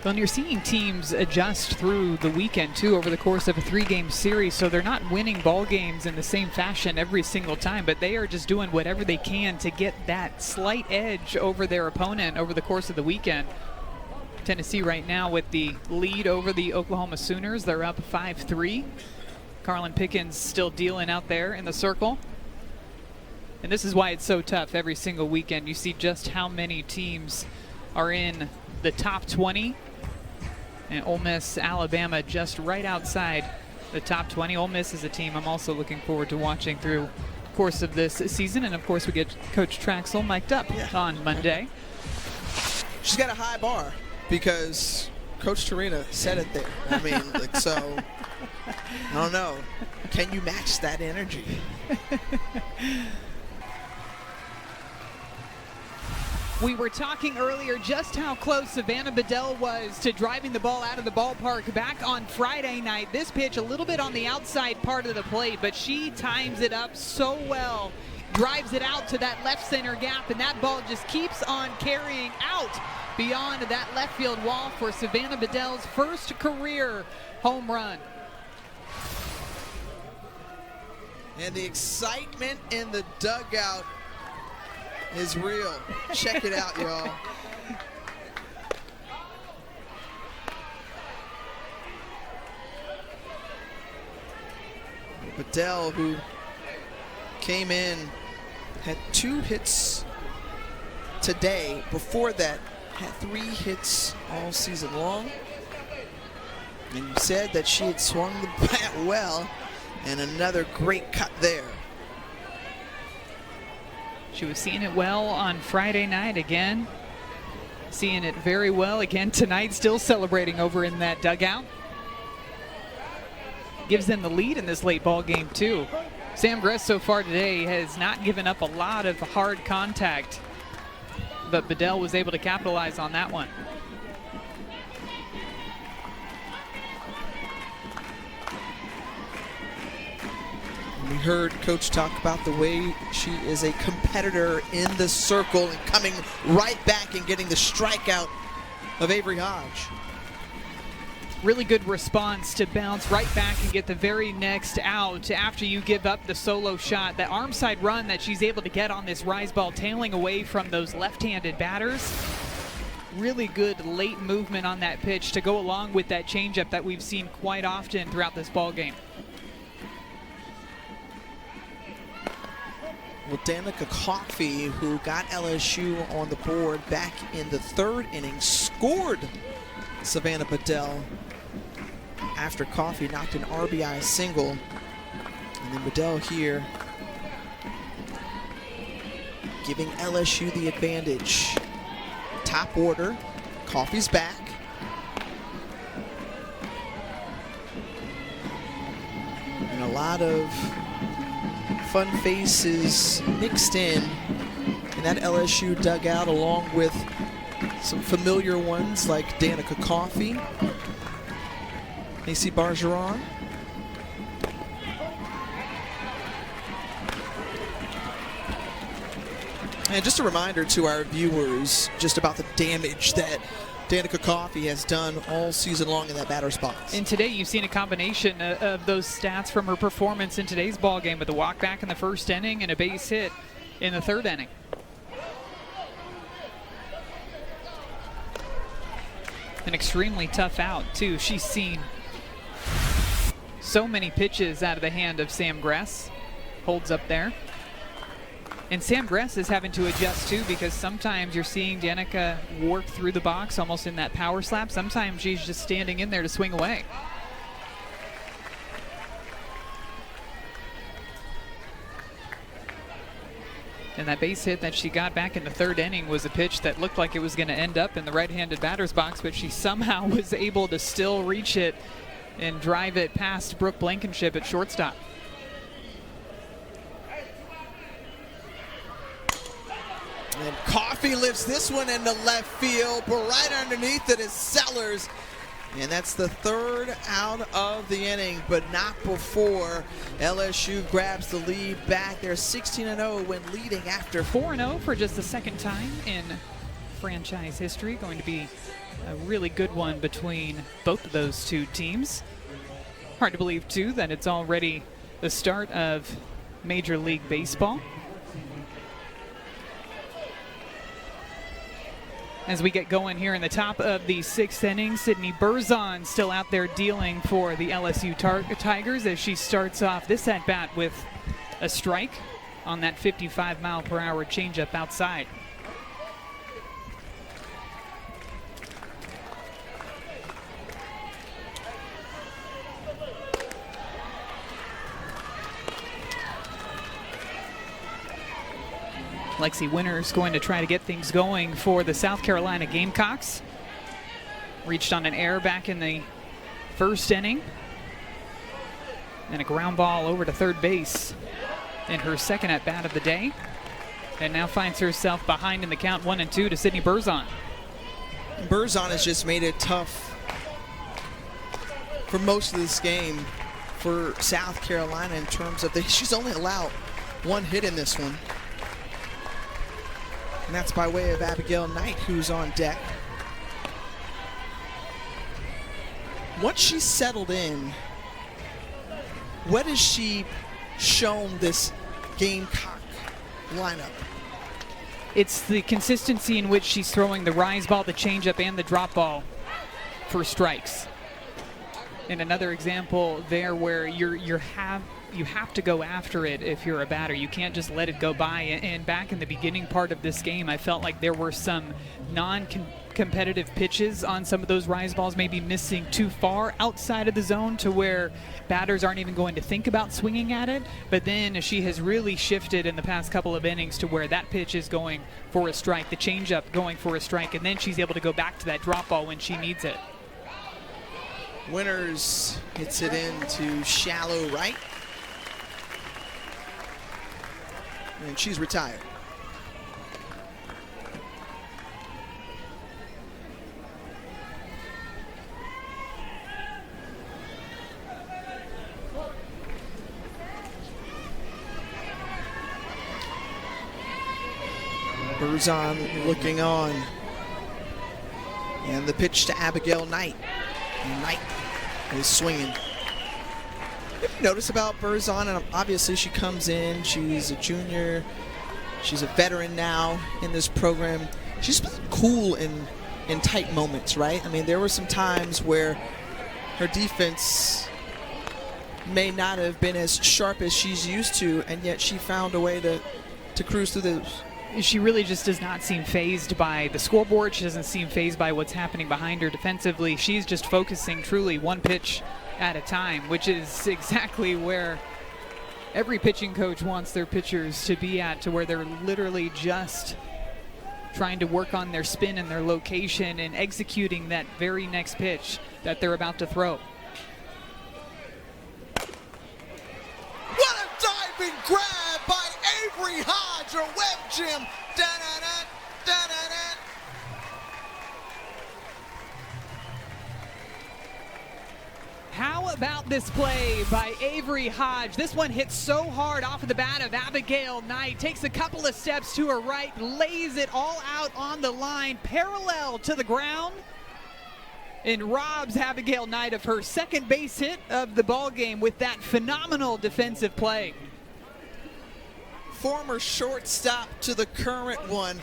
Well, and you're seeing teams adjust through the weekend, too, over the course of a 3-game series. So they're not winning ball games in the same fashion every single time, but they are just doing whatever they can to get that slight edge over their opponent over the course of the weekend. Tennessee right now with the lead over the Oklahoma Sooners. They're up 5-3. Carlin Pickens still dealing out there in the circle. And this is why it's so tough every single weekend. You see just how many teams are in the top 20. And Ole Miss, Alabama just right outside the top 20. Ole Miss is a team I'm also looking forward to watching through the course of this season. And, of course, we get Coach Traxel mic'd up on Monday. She's got a high bar because Coach Torina said it there. I mean, like, so, I don't know. Can you match that energy? We were talking earlier just how close Savannah Bedell was to driving the ball out of the ballpark back on Friday night. This pitch a little bit on the outside part of the plate, but she times it up so well, drives it out to that left center gap, and that ball just keeps on carrying out beyond that left field wall for Savannah Bedell's first career home run. And the excitement in the dugout is real. Check it out, y'all. Bedell, who came in, had 2 hits today. Before that, had 3 hits all season long. And you said that she had swung the bat well, and another great cut there. She was seeing it well on Friday night again. Seeing it very well again tonight, still celebrating over in that dugout. Gives them the lead in this late ball game too. Sam Gress so far today has not given up a lot of hard contact, but Bedell was able to capitalize on that one. We heard Coach talk about the way she is a competitor in the circle and coming right back and getting the strikeout of Avery Hodge. Really good response to bounce right back and get the very next out after you give up the solo shot. That arm side run that she's able to get on this rise ball, tailing away from those left-handed batters. Really good late movement on that pitch to go along with that changeup that we've seen quite often throughout this ball game. Well, Danica Coffee, who got LSU on the board back in the 3rd inning, scored Savannah Bedell after Coffee knocked an RBI single. And then Bedell here giving LSU the advantage. Top order, Coffee's back. And a lot of fun faces mixed in that LSU dugout, along with some familiar ones like Danica Coffee, Macy Bargeron. And just a reminder to our viewers just about the damage that Danica Coffee has done all season long in that batter's box. And today you've seen a combination of those stats from her performance in today's ball game, with a walk back in the 1st inning and a base hit in the 3rd inning. An extremely tough out too. She's seen so many pitches out of the hand of Sam Gress. Holds up there. And Sam Gress is having to adjust too, because sometimes you're seeing Danica work through the box almost in that power slap. Sometimes she's just standing in there to swing away. And that base hit that she got back in the 3rd inning was a pitch that looked like it was going to end up in the right-handed batter's box, but she somehow was able to still reach it and drive it past Brooke Blankenship at shortstop. And Coffee lifts this one into left field, but right underneath it is Sellers. And that's the 3rd out of the inning, but not before LSU grabs the lead back. They're 16-0 when leading after 4-0 for just the 2nd time in franchise history. Going to be a really good one between both of those two teams. Hard to believe, too, that it's already the start of Major League Baseball. As we get going here in the top of the 6th inning, Sydney Berzon still out there dealing for the LSU Tigers as she starts off this at-bat with a strike on that 55-mile-per-hour changeup outside. Lexi Winters going to try to get things going for the South Carolina Gamecocks. Reached on an error back in the 1st inning. And a ground ball over to 3rd base in her 2nd at-bat of the day. And now finds herself behind in the count 1-2 to Sydney Berzon. Berzon has just made it tough for most of this game for South Carolina in terms of she's only allowed 1 hit in this one. And that's by way of Abigail Knight, who's on deck. Once she's settled in, what has she shown this Gamecock lineup? It's the consistency in which she's throwing the rise ball, the changeup, and the drop ball for strikes. And another example there where you're you have to go after it if you're a batter. You can't just let it go by. And back in the beginning part of this game, I felt like there were some non-competitive pitches on some of those rise balls, maybe missing too far outside of the zone to where batters aren't even going to think about swinging at it. But then she has really shifted in the past couple of innings to where that pitch is going for a strike, the changeup going for a strike, and then she's able to go back to that drop ball when she needs it. Winters hits it into shallow right. And she's retired. Berzon looking on. And the pitch to Abigail Knight. And Knight is swinging. What you notice about Berzon, and obviously she comes in, she's a junior, she's a veteran now in this program. She's been cool in tight moments, right? I mean, there were some times where her defense may not have been as sharp as she's used to, and yet she found a way to cruise through those. She really just does not seem fazed by the scoreboard. She doesn't seem fazed by what's happening behind her defensively. She's just focusing truly one pitch at a time, which is exactly where every pitching coach wants their pitchers to be at, to where they're literally just trying to work on their spin and their location and executing that very next pitch that they're about to throw. What a diving grab by Avery Hodge, her web gem. Da-da-da, da-da-da. How about this play by Avery Hodge? This one hits so hard off of the bat of Abigail Knight. Takes a couple of steps to her right, lays it all out on the line, parallel to the ground, and robs Abigail Knight of her second base hit of the ball game with that phenomenal defensive play. Former shortstop to the current one.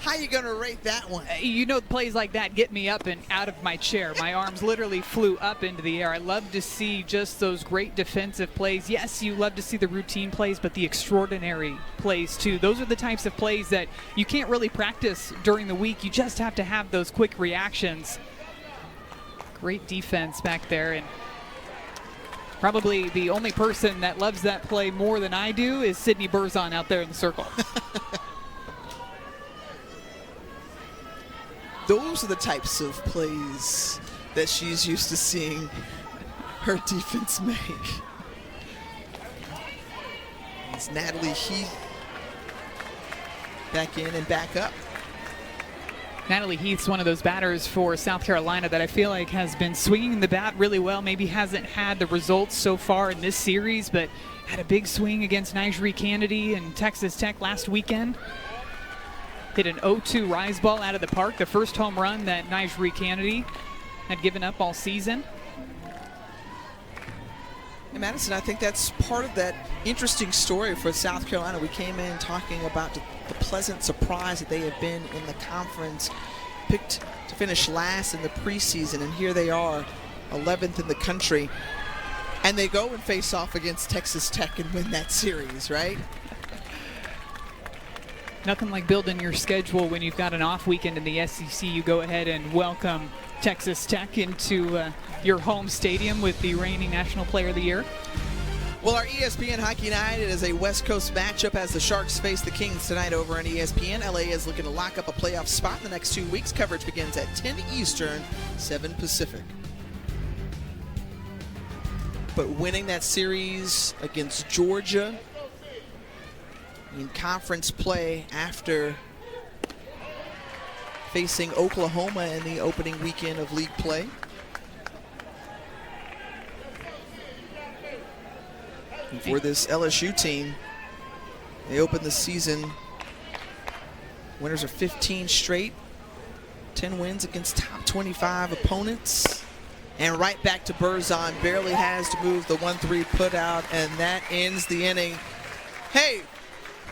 How you going to rate that one? You know, plays like that get me up and out of my chair. My arms literally flew up into the air. I love to see just those great defensive plays. Yes, you love to see the routine plays, but the extraordinary plays too. Those are the types of plays that you can't really practice during the week. You just have to have those quick reactions. Great defense back there, and probably the only person that loves that play more than I do is Sydney Berzon out there in the circle. Those are the types of plays that she's used to seeing her defense make. It's Natalie Heath back in and back up. Natalie Heath's one of those batters for South Carolina that I feel like has been swinging the bat really well. Maybe hasn't had the results so far in this series, but had a big swing against Nigeri Kennedy and Texas Tech last weekend. Hit an 0-2 rise ball out of the park, the first home run that Nigeri Kennedy had given up all season. And Madison, I think that's part of that interesting story for South Carolina. We came in talking about the pleasant surprise that they have been in the conference, picked to finish last in the preseason, and here they are, 11th in the country. And they go and face off against Texas Tech and win that series, right? Nothing like building your schedule when you've got an off weekend in the SEC. You go ahead and welcome Texas Tech into your home stadium with the reigning National Player of the Year. Well, our ESPN Hockey Night, it is a West Coast matchup as the Sharks face the Kings tonight over on ESPN. LA is looking to lock up a playoff spot in the next 2 weeks. Coverage begins at 10 Eastern, 7 Pacific. But winning that series against Georgia in conference play after facing Oklahoma in the opening weekend of league play. And for this LSU team, they opened the season winners of 15 straight, 10 wins against top 25 opponents. And right back to Berzon, barely has to move the 1-3 put out, and that ends the inning. Hey,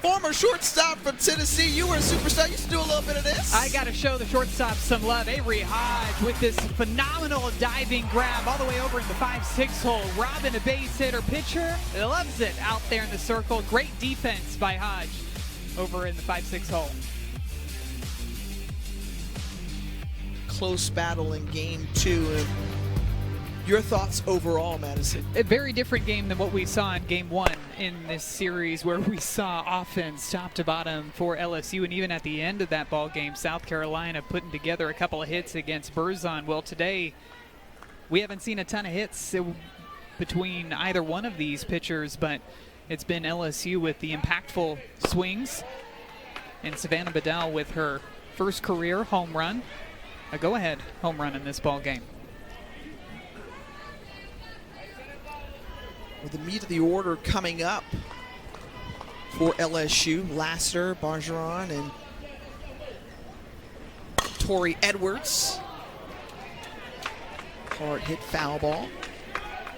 former shortstop from Tennessee. You were a superstar. You used to do a little bit of this. I got to show the shortstop some love. Avery Hodge with this phenomenal diving grab all the way over in the 5-6 hole. Robin, a base hitter, pitcher, loves it out there in the circle. Great defense by Hodge over in the 5-6 hole. Close battle in game 2. Your thoughts overall, Madison? A very different game than what we saw in game 1 in this series, where we saw offense top to bottom for LSU, and even at the end of that ball game, South Carolina putting together a couple of hits against Berzon. Well, today we haven't seen a ton of hits between either one of these pitchers, but it's been LSU with the impactful swings, and Savannah Bedell with her first career home run, a go-ahead home run in this ball game. With the meat of the order coming up for LSU, Lassiter, Bergeron, and Tori Edwards. Hard hit foul ball.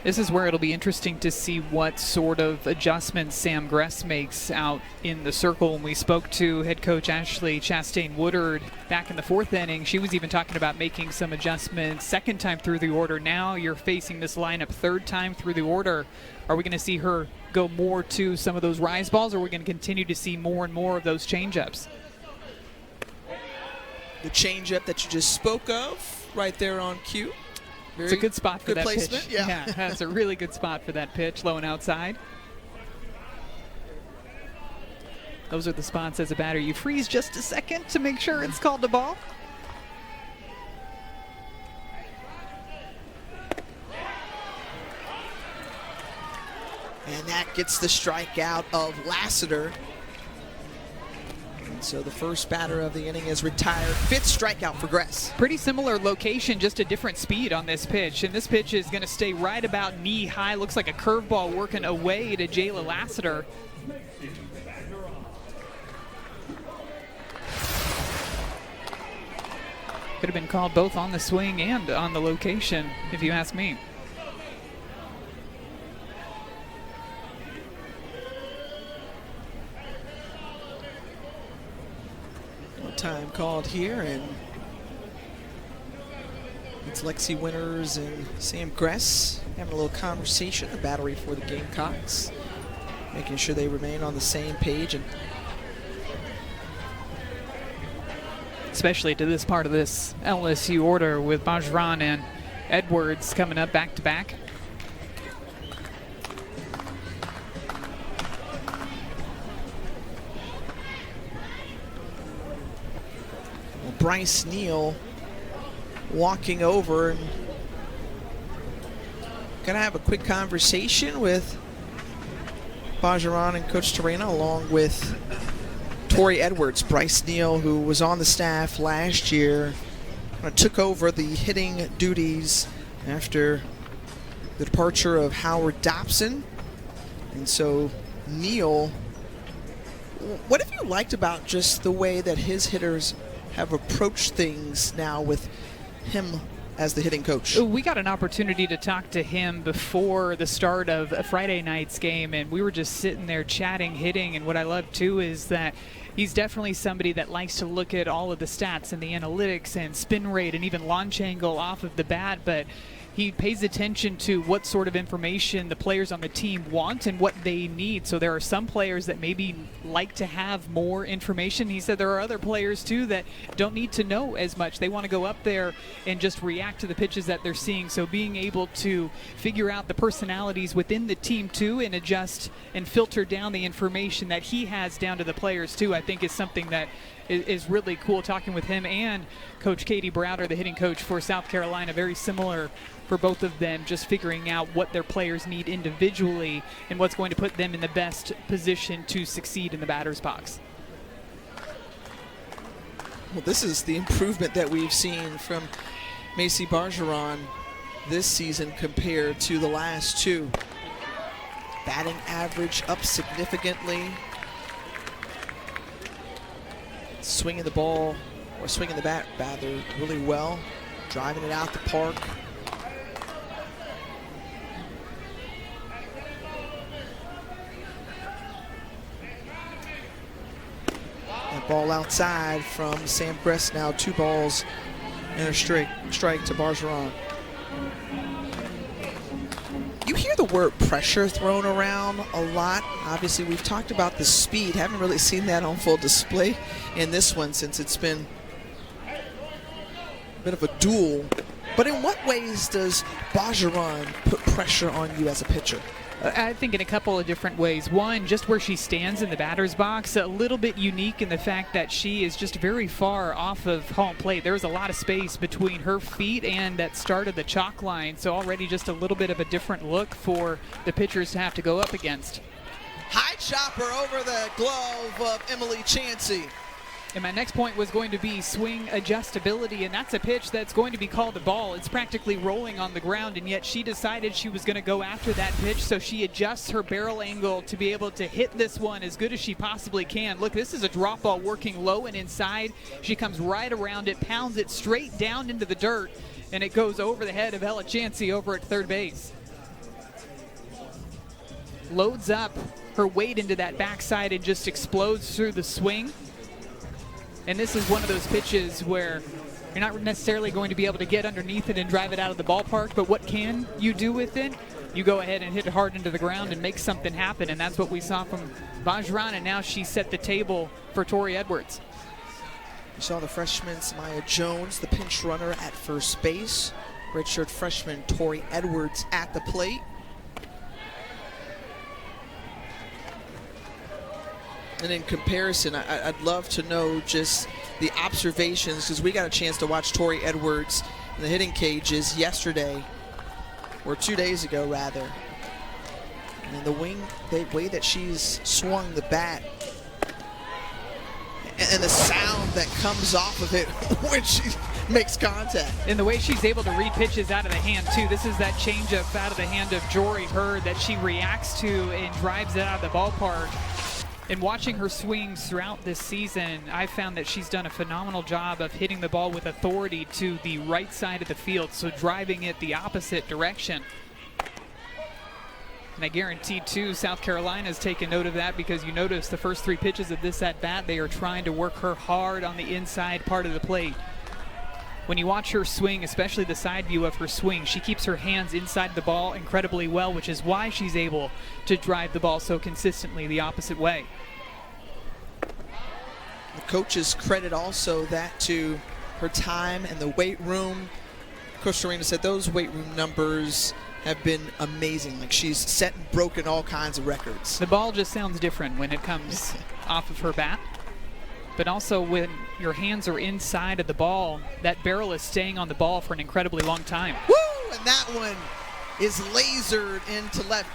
This is where it'll be interesting to see what sort of adjustments Sam Gress makes out in the circle. When we spoke to head coach Ashley Chastain-Woodard back in the 4th inning, she was even talking about making some adjustments second time through the order. Now you're facing this lineup third time through the order. Are we going to see her go more to some of those rise balls, or are we going to continue to see more and more of those changeups? The changeup that you just spoke of right there on cue. It's a good spot for good that placement, pitch. yeah. That's a really good spot for that pitch, low and outside. Those are the spots as a batter you freeze just a second to make sure it's called a ball. And that gets the strikeout of Lassiter. So the first batter of the inning is retired. 5th strikeout for Gress. Pretty similar location, just a different speed on this pitch. And this pitch is going to stay right about knee high. Looks like a curveball working away to Jayla Lassiter. Could have been called both on the swing and on the location, if you ask me. Time called here, and it's Lexi Winters and Sam Gress having a little conversation, a battery for the Gamecocks, making sure they remain on the same page, and especially to this part of this LSU order with Bergeron and Edwards coming up back to back. Bryce Neal walking over and gonna have a quick conversation with Bergeron and Coach Torina, along with Tori Edwards. Bryce Neal, who was on the staff last year, took over the hitting duties after the departure of Howard Dobson. And so Neal, what have you liked about just the way that his hitters have approached things now with him as the hitting coach? We got an opportunity to talk to him before the start of a Friday night's game, and we were just sitting there chatting hitting. And what I love too is that he's definitely somebody that likes to look at all of the stats and the analytics and spin rate and even launch angle off of the bat, but he pays attention to what sort of information the players on the team want and what they need. So there are some players that maybe like to have more information. He said there are other players too that don't need to know as much. They want to go up there and just react to the pitches that they're seeing. So being able to figure out the personalities within the team too and adjust and filter down the information that he has down to the players too, I think is something that is really cool. Talking with him and Coach Katie Browder, the hitting coach for South Carolina, very similar for both of them, just figuring out what their players need individually and what's going to put them in the best position to succeed in the batter's box. Well, this is the improvement that we've seen from Macy Bergeron this season compared to the last two. Batting average up significantly. Swinging the ball, or swinging the bat rather, really well. Driving it out the park. That ball outside from Sam Gress, now 2 balls and a strike to Bergeron. You hear the word pressure thrown around a lot. Obviously, we've talked about the speed. Haven't really seen that on full display in this one since it's been a bit of a duel. But in what ways does Bergeron put pressure on you as a pitcher? I think in a couple of different ways. One, just where she stands in the batter's box, a little bit unique in the fact that she is just very far off of home plate. There's a lot of space between her feet and that start of the chalk line, so already just a little bit of a different look for the pitchers to have to go up against. High chopper over the glove of Emily Chansey. And my next point was going to be swing adjustability, and that's a pitch that's going to be called a ball. It's practically rolling on the ground, and yet she decided she was going to go after that pitch, so she adjusts her barrel angle to be able to hit this one as good as she possibly can. Look, this is a drop ball working low and inside. She comes right around it, pounds it straight down into the dirt, and it goes over the head of Ella Chansey over at third base. Loads up her weight into that backside and just explodes through the swing. And this is one of those pitches where you're not necessarily going to be able to get underneath it and drive it out of the ballpark, but what can you do with it? You go ahead and hit it hard into the ground and make something happen, and that's what we saw from Bergeron, and now she set the table for Tori Edwards. You saw the freshman Samaya Jones, the pinch runner at first base. Redshirt freshman Tori Edwards at the plate. And in comparison, I'd love to know just the observations, because we got a chance to watch Tori Edwards in the hitting cages yesterday, or 2 days ago rather. And the way that she's swung the bat, and the sound that comes off of it when she makes contact. And the way she's able to read pitches out of the hand too. This is that changeup out of the hand of Jory Hurd that she reacts to and drives it out of the ballpark. And watching her swings throughout this season, I found that she's done a phenomenal job of hitting the ball with authority to the right side of the field, so driving it the opposite direction. And I guarantee, too, South Carolina's taken note of that, because you notice the first 3 pitches of this at-bat, they are trying to work her hard on the inside part of the plate. When you watch her swing, especially the side view of her swing, she keeps her hands inside the ball incredibly well, which is why she's able to drive the ball so consistently the opposite way. The coaches credit also that to her time in the weight room. Coach Torina said those weight room numbers have been amazing. Like, she's set and broken all kinds of records. The ball just sounds different when it comes off of her bat. But also when your hands are inside of the ball, that barrel is staying on the ball for an incredibly long time. Woo! And that one is lasered into left.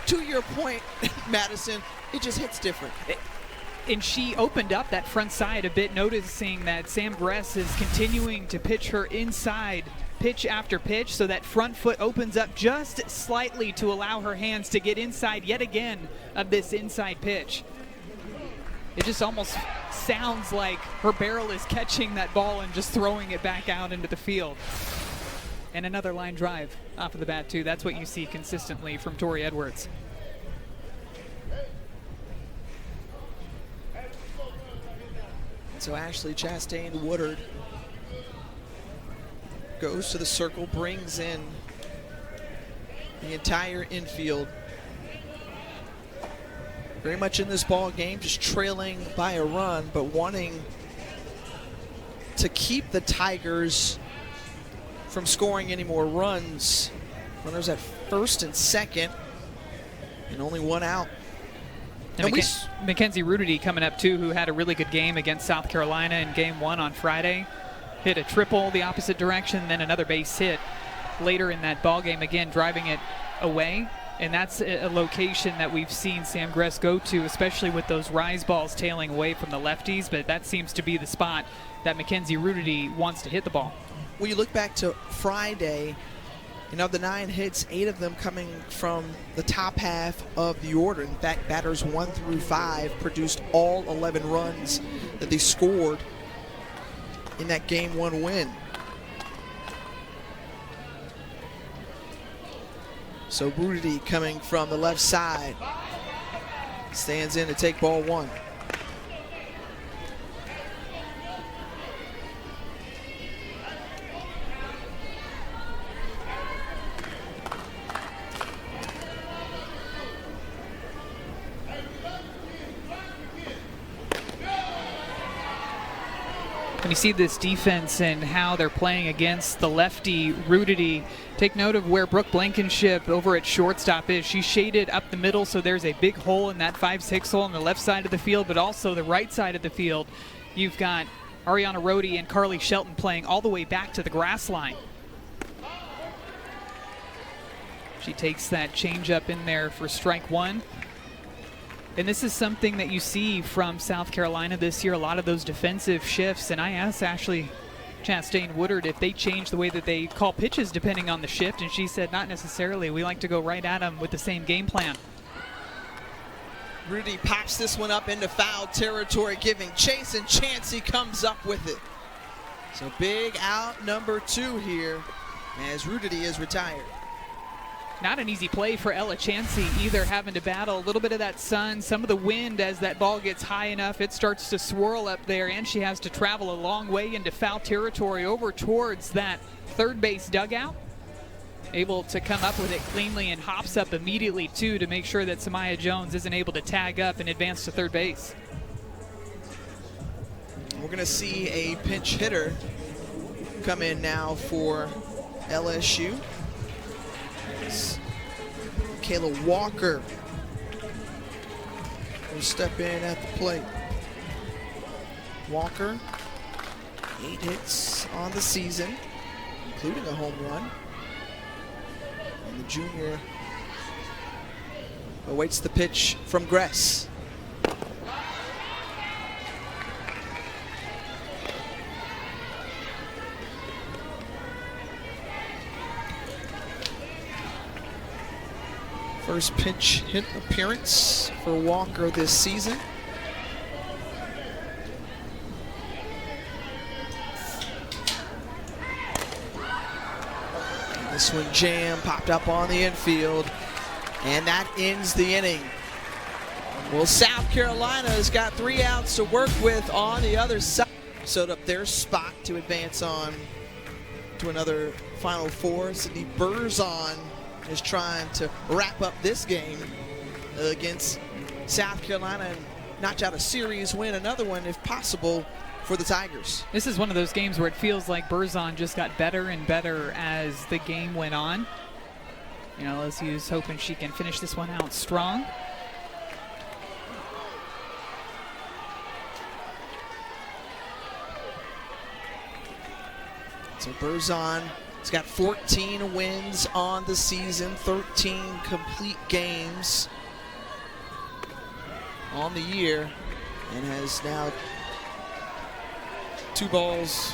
To your point, Madison, it just hits different. And she opened up that front side a bit, noticing that Sam Gress is continuing to pitch her inside pitch after pitch, so that front foot opens up just slightly to allow her hands to get inside yet again of this inside pitch. It just almost sounds like her barrel is catching that ball and just throwing it back out into the field. And another line drive off of the bat, too. That's what you see consistently from Tori Edwards. So Ashley Chastain Woodard goes to the circle, brings in the entire infield. Very much in this ball game, just trailing by a run, but wanting to keep the Tigers from scoring any more runs. Runners at first and second, and only one out. And Mackenzie Rudity coming up, too, who had a really good game against South Carolina in Game 1 on Friday. Hit a triple the opposite direction, then another base hit later in that ball game, again driving it away. And that's a location that we've seen Sam Gress go to, especially with those rise balls tailing away from the lefties. But that seems to be the spot that Mackenzie Rudity wants to hit the ball. When you look back to Friday, you know, the 9 hits, 8 of them coming from the top half of the order. In fact, batters 1 through 5 produced all 11 runs that they scored in that Game 1 win. So Rudity coming from the left side stands in to take ball 1. when you see this defense and how they're playing against the lefty Rudity, take note of where Brooke Blankenship over at shortstop is. She's shaded up the middle, so there's a big hole in that 5-6 hole on the left side of the field, but also the right side of the field. You've got Ariana Rohde and Carly Shelton playing all the way back to the grass line. She takes that changeup in there for strike one. And this is something that you see from South Carolina this year, a lot of those defensive shifts. And I asked Ashley Chastain Woodard if they change the way that they call pitches depending on the shift, and she said not necessarily. We like to go right at them with the same game plan. Rudy pops this one up into foul territory, giving chase, and Chansey comes up with it. So big out number 2 here as Rudy is retired. Not an easy play for Ella Chansey either, having to battle a little bit of that sun, some of the wind as that ball gets high enough. It starts to swirl up there, and she has to travel a long way into foul territory over towards that third base dugout. Able to come up with it cleanly and hops up immediately, too, to make sure that Samaya Jones isn't able to tag up and advance to third base. We're going to see a pinch hitter come in now for LSU. Kayla Walker will step in at the plate. Walker, 8 hits on the season, including a home run. And the junior awaits the pitch from Gress. First pinch hit appearance for Walker this season. And this one jam popped up on the infield, and that ends the inning. Well, South Carolina has got 3 outs to work with on the other side. Sewed up their spot to advance on to another Final Four. Sydney Burzon is trying to wrap up this game against South Carolina and notch out a series win, another one if possible for the Tigers. This is one of those games where it feels like Burzon just got better and better as the game went on. You know, LSU's hoping she can finish this one out strong. So Burzon has got 14 wins on the season, 13 complete games on the year, and has now 2 balls,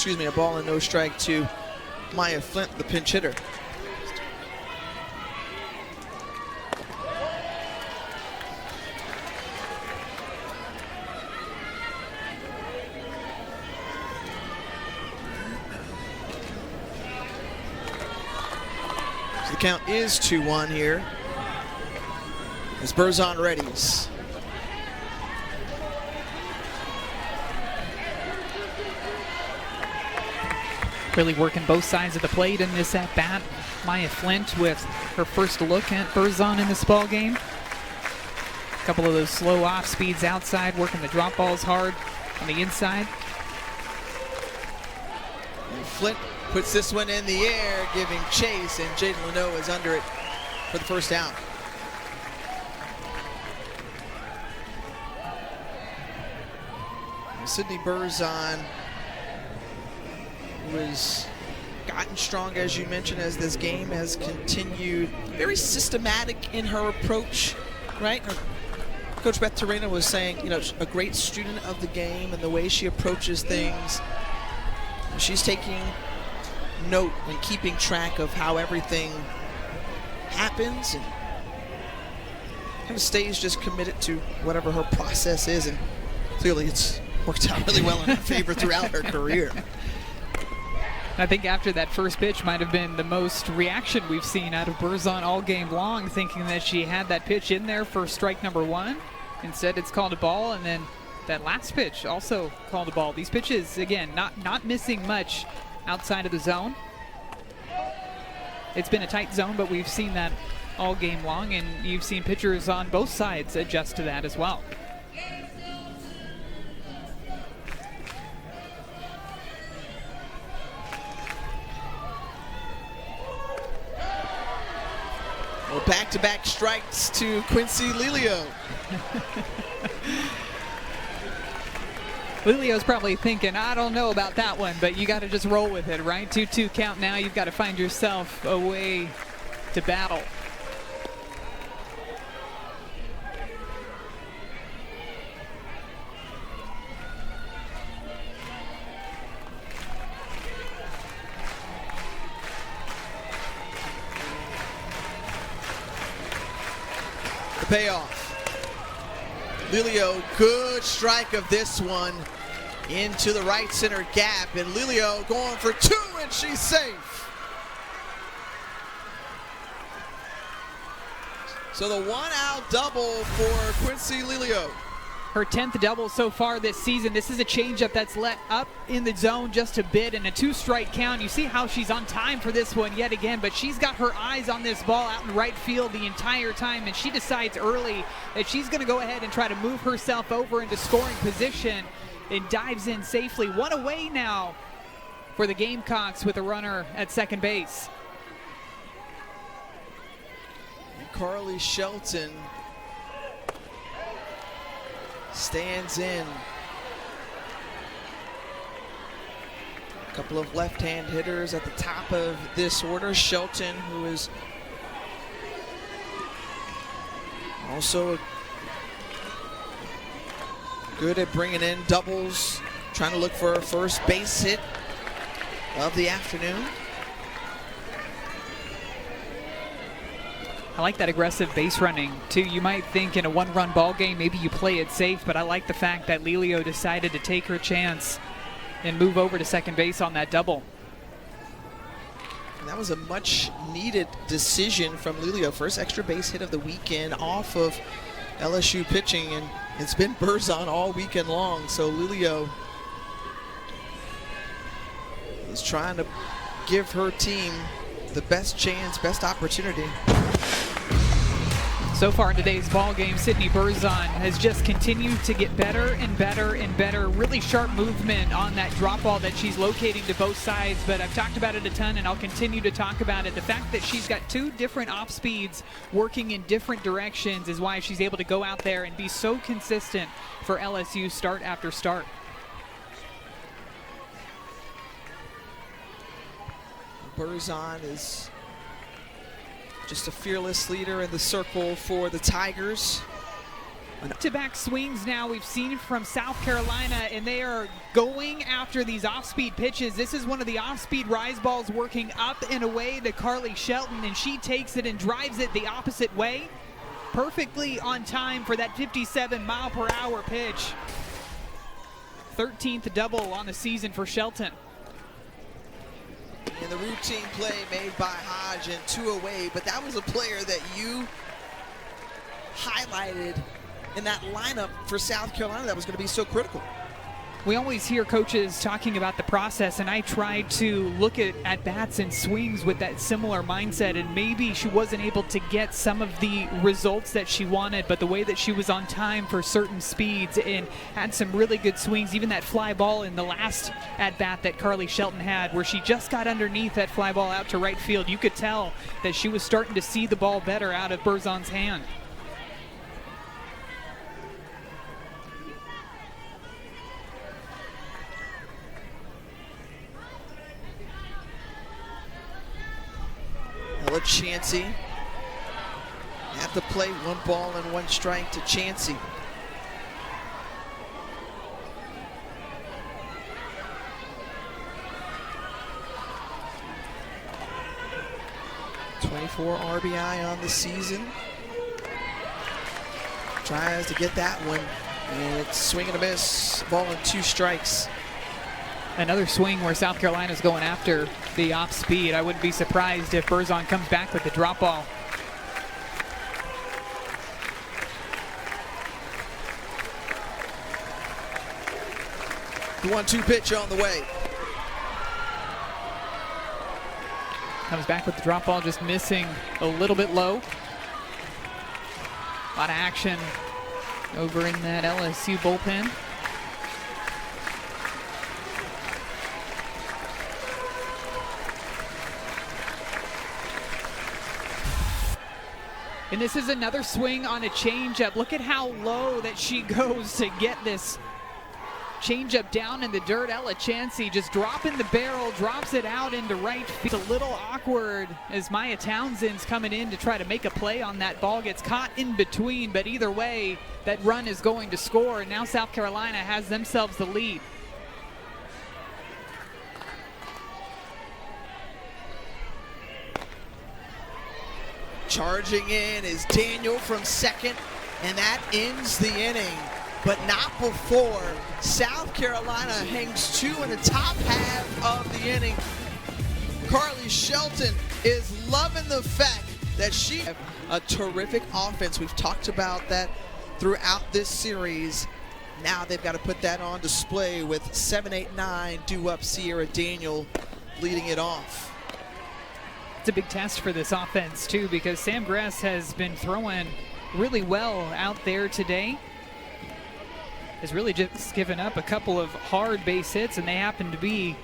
a ball and no strike to Maya Flint, the pinch hitter. The count is 2-1 here as Burzon readies. Really working both sides of the plate in this at-bat. Maya Flint with her first look at Burzon in this ball game. A couple of those slow off speeds outside, working the drop balls hard on the inside. And Flint puts this one in the air, giving chase, and Jaden Leno is under it for the first out. Sydney Burzon was gotten strong, as you mentioned, as this game has continued. Very systematic in her approach, right? Coach Beth Torina was saying, you know, a great student of the game and the way she approaches things. She's taking note and keeping track of how everything happens, and kind of stays just committed to whatever her process is, and clearly it's worked out really well in her favor throughout her career. I think after that first pitch might have been the most reaction we've seen out of Burzon all game long, thinking that she had that pitch in there for strike number 1. Instead, it's called a ball, and then that last pitch also called a ball. These pitches, again, not missing much outside of the zone. It's been a tight zone, but we've seen that all game long, and you've seen pitchers on both sides adjust to that as well. back-to-back strikes to Quincy Lilio. Lilio's probably thinking, I don't know about that one, but you got to just roll with it, right? 2-2 count now. You've got to find yourself a way to battle. The payoff. Lilio, good strike of this one into the right center gap, and Lilio going for 2, and she's safe. So the 1-out double for Quincy Lilio. Her 10th double so far this season. This is a changeup that's let up in the zone just a bit, and a 2-strike count. You see how she's on time for this one yet again, but she's got her eyes on this ball out in right field the entire time, and she decides early that she's going to go ahead and try to move herself over into scoring position and dives in safely. 1 away now for the Gamecocks with a runner at second base. And Carly Shelton stands in. A couple of left-hand hitters at the top of this order. Shelton, who is also good at bringing in doubles, trying to look for a first base hit of the afternoon. I like that aggressive base running, too. You might think in a one-run ball game, maybe you play it safe, but I like the fact that Lilio decided to take her chance and move over to second base on that double. And that was a much-needed decision from Lilio. First extra base hit of the weekend off of LSU pitching, and it's been Berzon all weekend long, so Lilio is trying to give her team the best chance, best opportunity. So far in today's ball game, Sydney Berzon has just continued to get better and better and better. Really sharp movement on that drop ball that she's locating to both sides, but I've talked about it a ton and I'll continue to talk about it. The fact that she's got 2 different off speeds working in different directions is why she's able to go out there and be so consistent for LSU start after start. Berzon is just a fearless leader in the circle for the Tigers. Back-to-back swings now we've seen from South Carolina, and they are going after these off-speed pitches. This is one of the off-speed rise balls working up and away to Carly Shelton, and she takes it and drives it the opposite way. Perfectly on time for that 57-mile-per-hour pitch. 13th double on the season for Shelton. And the routine play made by Hodge and 2 away, but that was a player that you highlighted in that lineup for South Carolina that was going to be so critical. We always hear coaches talking about the process, and I try to look at bats and swings with that similar mindset, and maybe she wasn't able to get some of the results that she wanted, but the way that she was on time for certain speeds and had some really good swings, even that fly ball in the last at-bat that Carly Shelton had, where she just got underneath that fly ball out to right field, you could tell that she was starting to see the ball better out of Berzon's hand. Chansey at the plate, 1 ball and 1 strike to Chansey. '24 RBI on the season. Tries to get that one, and it's swing and a miss. Ball and 2 strikes. Another swing where South Carolina's going after the off speed. I wouldn't be surprised if Berzon comes back with the drop ball. The 1-2 pitch on the way. Comes back with the drop ball, just missing a little bit low. A lot of action over in that LSU bullpen. And this is another swing on a changeup. Look at how low that she goes to get this changeup down in the dirt. Ella Chansey just dropping the barrel, drops it out into right field. It's a little awkward as Maya Townsend's coming in to try to make a play on that ball. Gets caught in between, but either way, that run is going to score. And now South Carolina has themselves the lead. Charging in is Daniel from second, and that ends the inning. But not before South Carolina hangs two in the top half of the inning. Carly Shelton is loving the fact that she has a terrific offense. We've talked about that throughout this series. Now they've got to put that on display with 7-8-9 due up. Sierra Daniel leading it off. It's a big test for this offense too, because Sam Gress has been throwing really well out there today. Has really just given up a couple of hard base hits, and they happen to be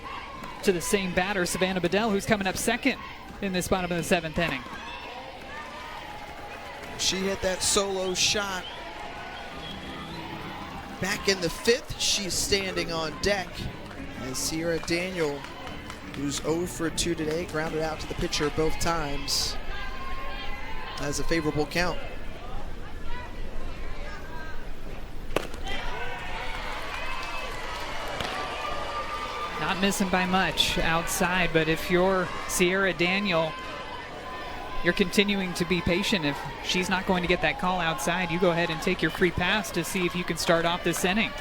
to the same batter, Savannah Bedell, who's coming up second in this bottom of the seventh inning. She hit that solo shot back in the fifth. She's standing on deck as Sierra Daniel, who's 0 for 2 today, grounded out to the pitcher both times, has a favorable count. Not missing by much outside, but if you're Sierra Daniel, you're continuing to be patient. If she's not going to get that call outside, you go ahead and take your free pass to see if you can start off this inning.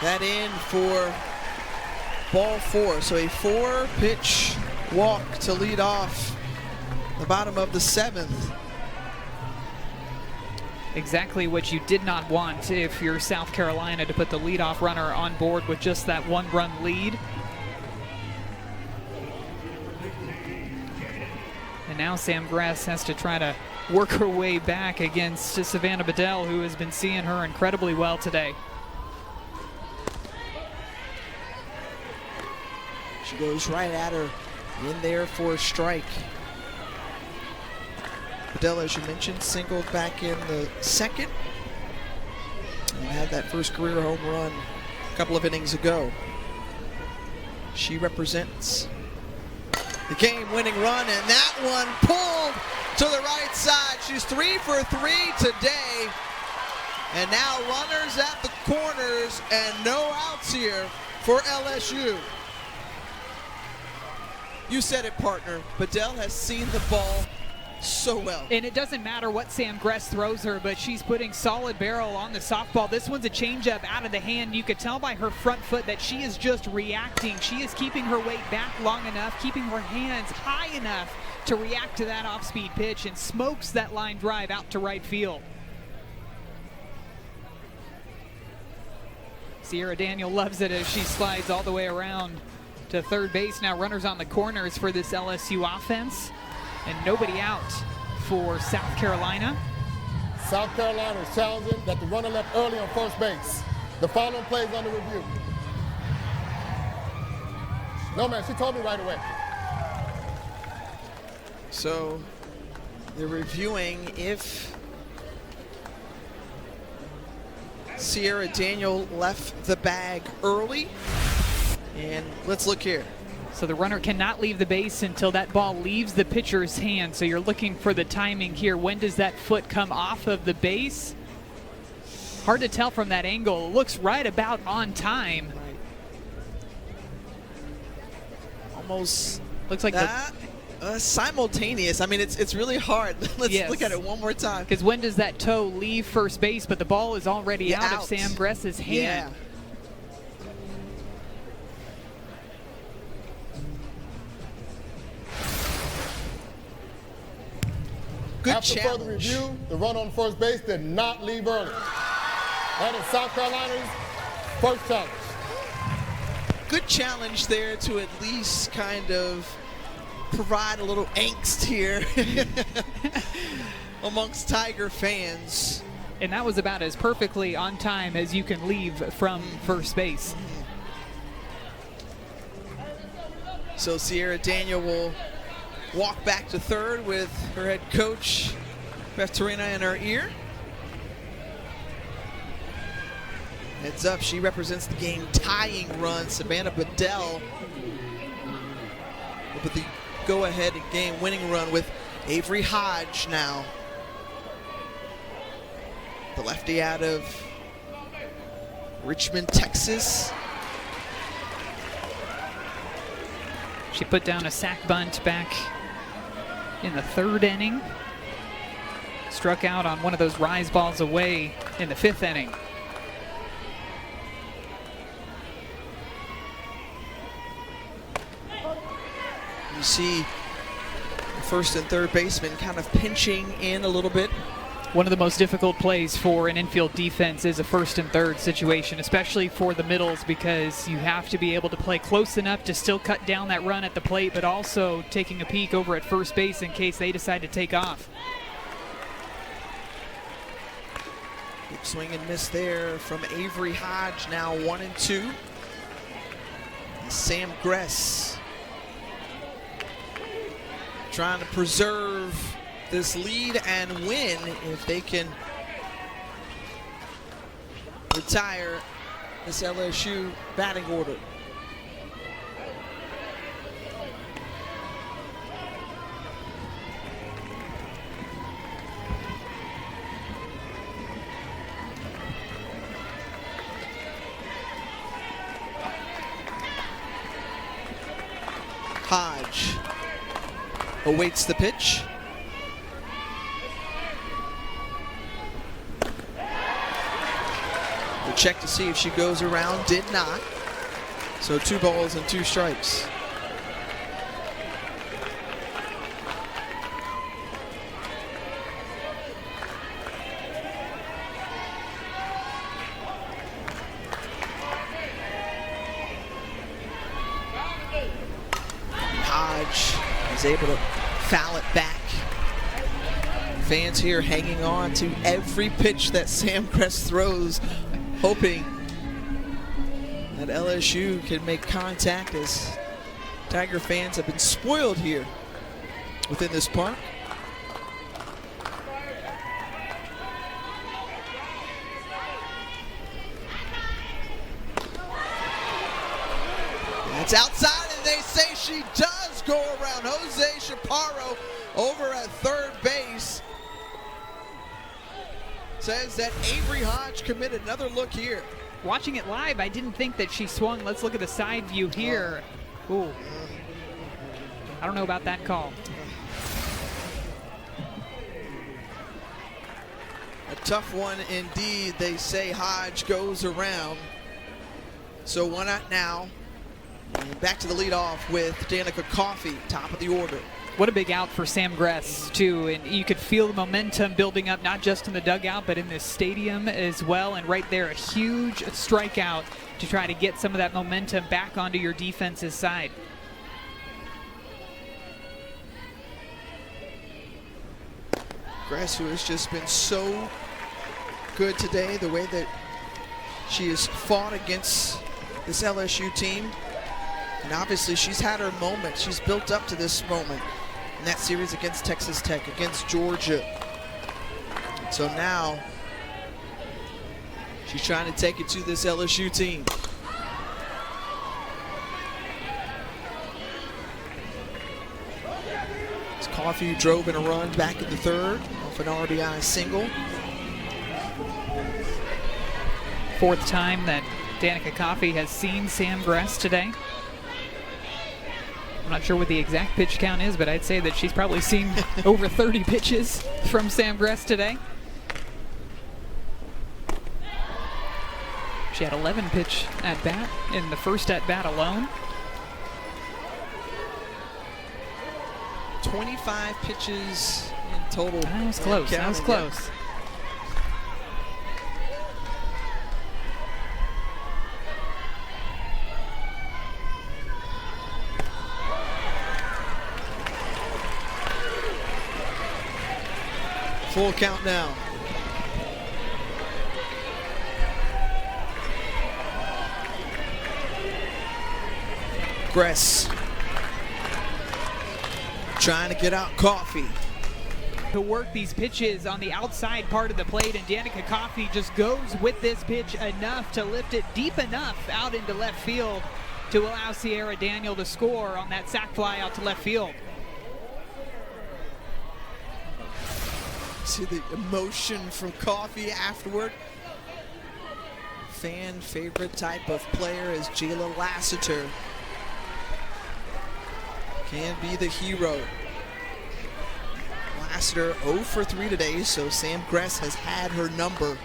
That in for ball 4. So a 4-pitch walk to lead off the bottom of the 7th. Exactly what you did not want if you're South Carolina, to put the leadoff runner on board with just that 1-run lead. And now Sam Gress has to try to work her way back against Savannah Bedell, who has been seeing her incredibly well today. She goes right at her, in there for a strike. Bedell, as you mentioned, singled back in the second and had that first career home run a couple of innings ago. She represents the game-winning run, and that one pulled to the right side. She's 3 for 3 today, and now runners at the corners and no outs here for LSU. You said it, partner. Bedell has seen the ball so well. And it doesn't matter what Sam Gress throws her, but she's putting solid barrel on the softball. This one's a changeup out of the hand. You could tell by her front foot that she is just reacting. She is keeping her weight back long enough, keeping her hands high enough to react to that off-speed pitch, and smokes that line drive out to right field. Sierra Daniel loves it as she slides all the way around to third base. Now runners on the corners for this LSU offense, and nobody out for South Carolina. South Carolina is challenging that the runner left early on first base. The following play is under review. No, man, she told me right away. So they're reviewing if Sierra Daniel left the bag early. And let's look here. So the runner cannot leave the base until that ball leaves the pitcher's hand. So you're looking for the timing here. When does that foot come off of the base? Hard to tell from that angle. It looks right about on time. Right. Almost looks like that. Simultaneous. I mean, it's really hard. Let's look at it one more time. Because when does that toe leave first base? But the ball is already out of Sam Gress's hand. Yeah. Good After challenge. further review, the run on first base did not leave early. That is South Carolina's first challenge. Good challenge there to at least kind of provide a little angst here amongst Tiger fans. And that was about as perfectly on time as you can leave from first base. So Sierra Daniel will walk back to third with her head coach, Beth Torina, in her ear. Heads up, she represents the game tying run. Savannah Bedell with the go-ahead game winning run with Avery Hodge now. The lefty out of Richmond, Texas. She put down a sac bunt back in the 3rd inning. Struck out on one of those rise balls away in the 5th inning. You see the first and third baseman kind of pinching in a little bit. One of the most difficult plays for an infield defense is a 1st and 3rd situation, especially for the middles, because you have to be able to play close enough to still cut down that run at the plate, but also taking a peek over at first base in case they decide to take off. Big swing and miss there from Avery Hodge, now 1-2. Sam Gress trying to preserve this lead and win if they can retire this LSU batting order. Hodge awaits the pitch. We'll check to see if she goes around. Did not. So 2 balls and 2 strikes. Hodge is able to foul it back. Fans here hanging on to every pitch that Sam Gress throws, hoping that LSU can make contact, as Tiger fans have been spoiled here within this park. That's outside, and they say she does go around. Jose Chaparro over at third base says that Avery Hodge committed. Another look here. Watching it live, I didn't think that she swung. Let's look at the side view here. Ooh. I don't know about that call. A tough one indeed. They say Hodge goes around. So 1 out now. And back to the leadoff with Danica Coffee, top of the order. What a big out for Sam Gress, too. And you could feel the momentum building up, not just in the dugout, but in this stadium as well. And right there, a huge strikeout to try to get some of that momentum back onto your defense's side. Gress, who has just been so good today, the way that she has fought against this LSU team. And obviously she's had her moment. She's built up to this moment in that series against Texas Tech, against Georgia. So now she's trying to take it to this LSU team. It's Coffee who drove in a run back in the 3rd off an RBI single. 4th time that Danica Coffee has seen Sam Gress today. I'm not sure what the exact pitch count is, but I'd say that she's probably seen over 30 pitches from Sam Gress today. She had 11 pitch at bat in the first at bat alone. 25 pitches in total. That was close. That was close. Full count now. Gress trying to get out Coffee. To work these pitches on the outside part of the plate, and Danica Coffee just goes with this pitch enough to lift it deep enough out into left field to allow Sierra Daniel to score on that sac fly out to left field. See the emotion from Coffee afterward. Fan favorite type of player is Jayla Lassiter. Can be the hero. Lassiter 0 for 3 today, so Sam Gress has had her number.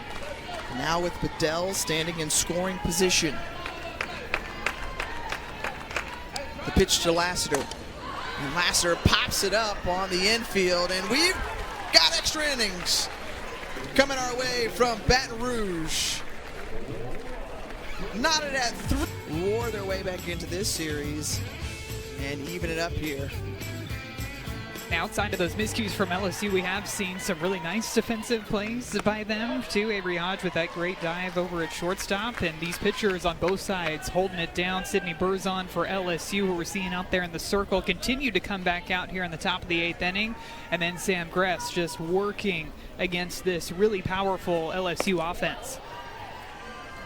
Now with Bedell standing in scoring position. The pitch to Lassiter. And Lassiter pops it up on the infield, and we've got extra innings coming our way from Baton Rouge. Knotted at 3. Roar their way back into this series and even it up here. Now, outside of those miscues from LSU, we have seen some really nice defensive plays by them too. Avery Hodge with that great dive over at shortstop, and these pitchers on both sides holding it down. Sydney Burzon for LSU, who we're seeing out there in the circle, continue to come back out here in the top of the 8th inning, and then Sam Gress just working against this really powerful LSU offense.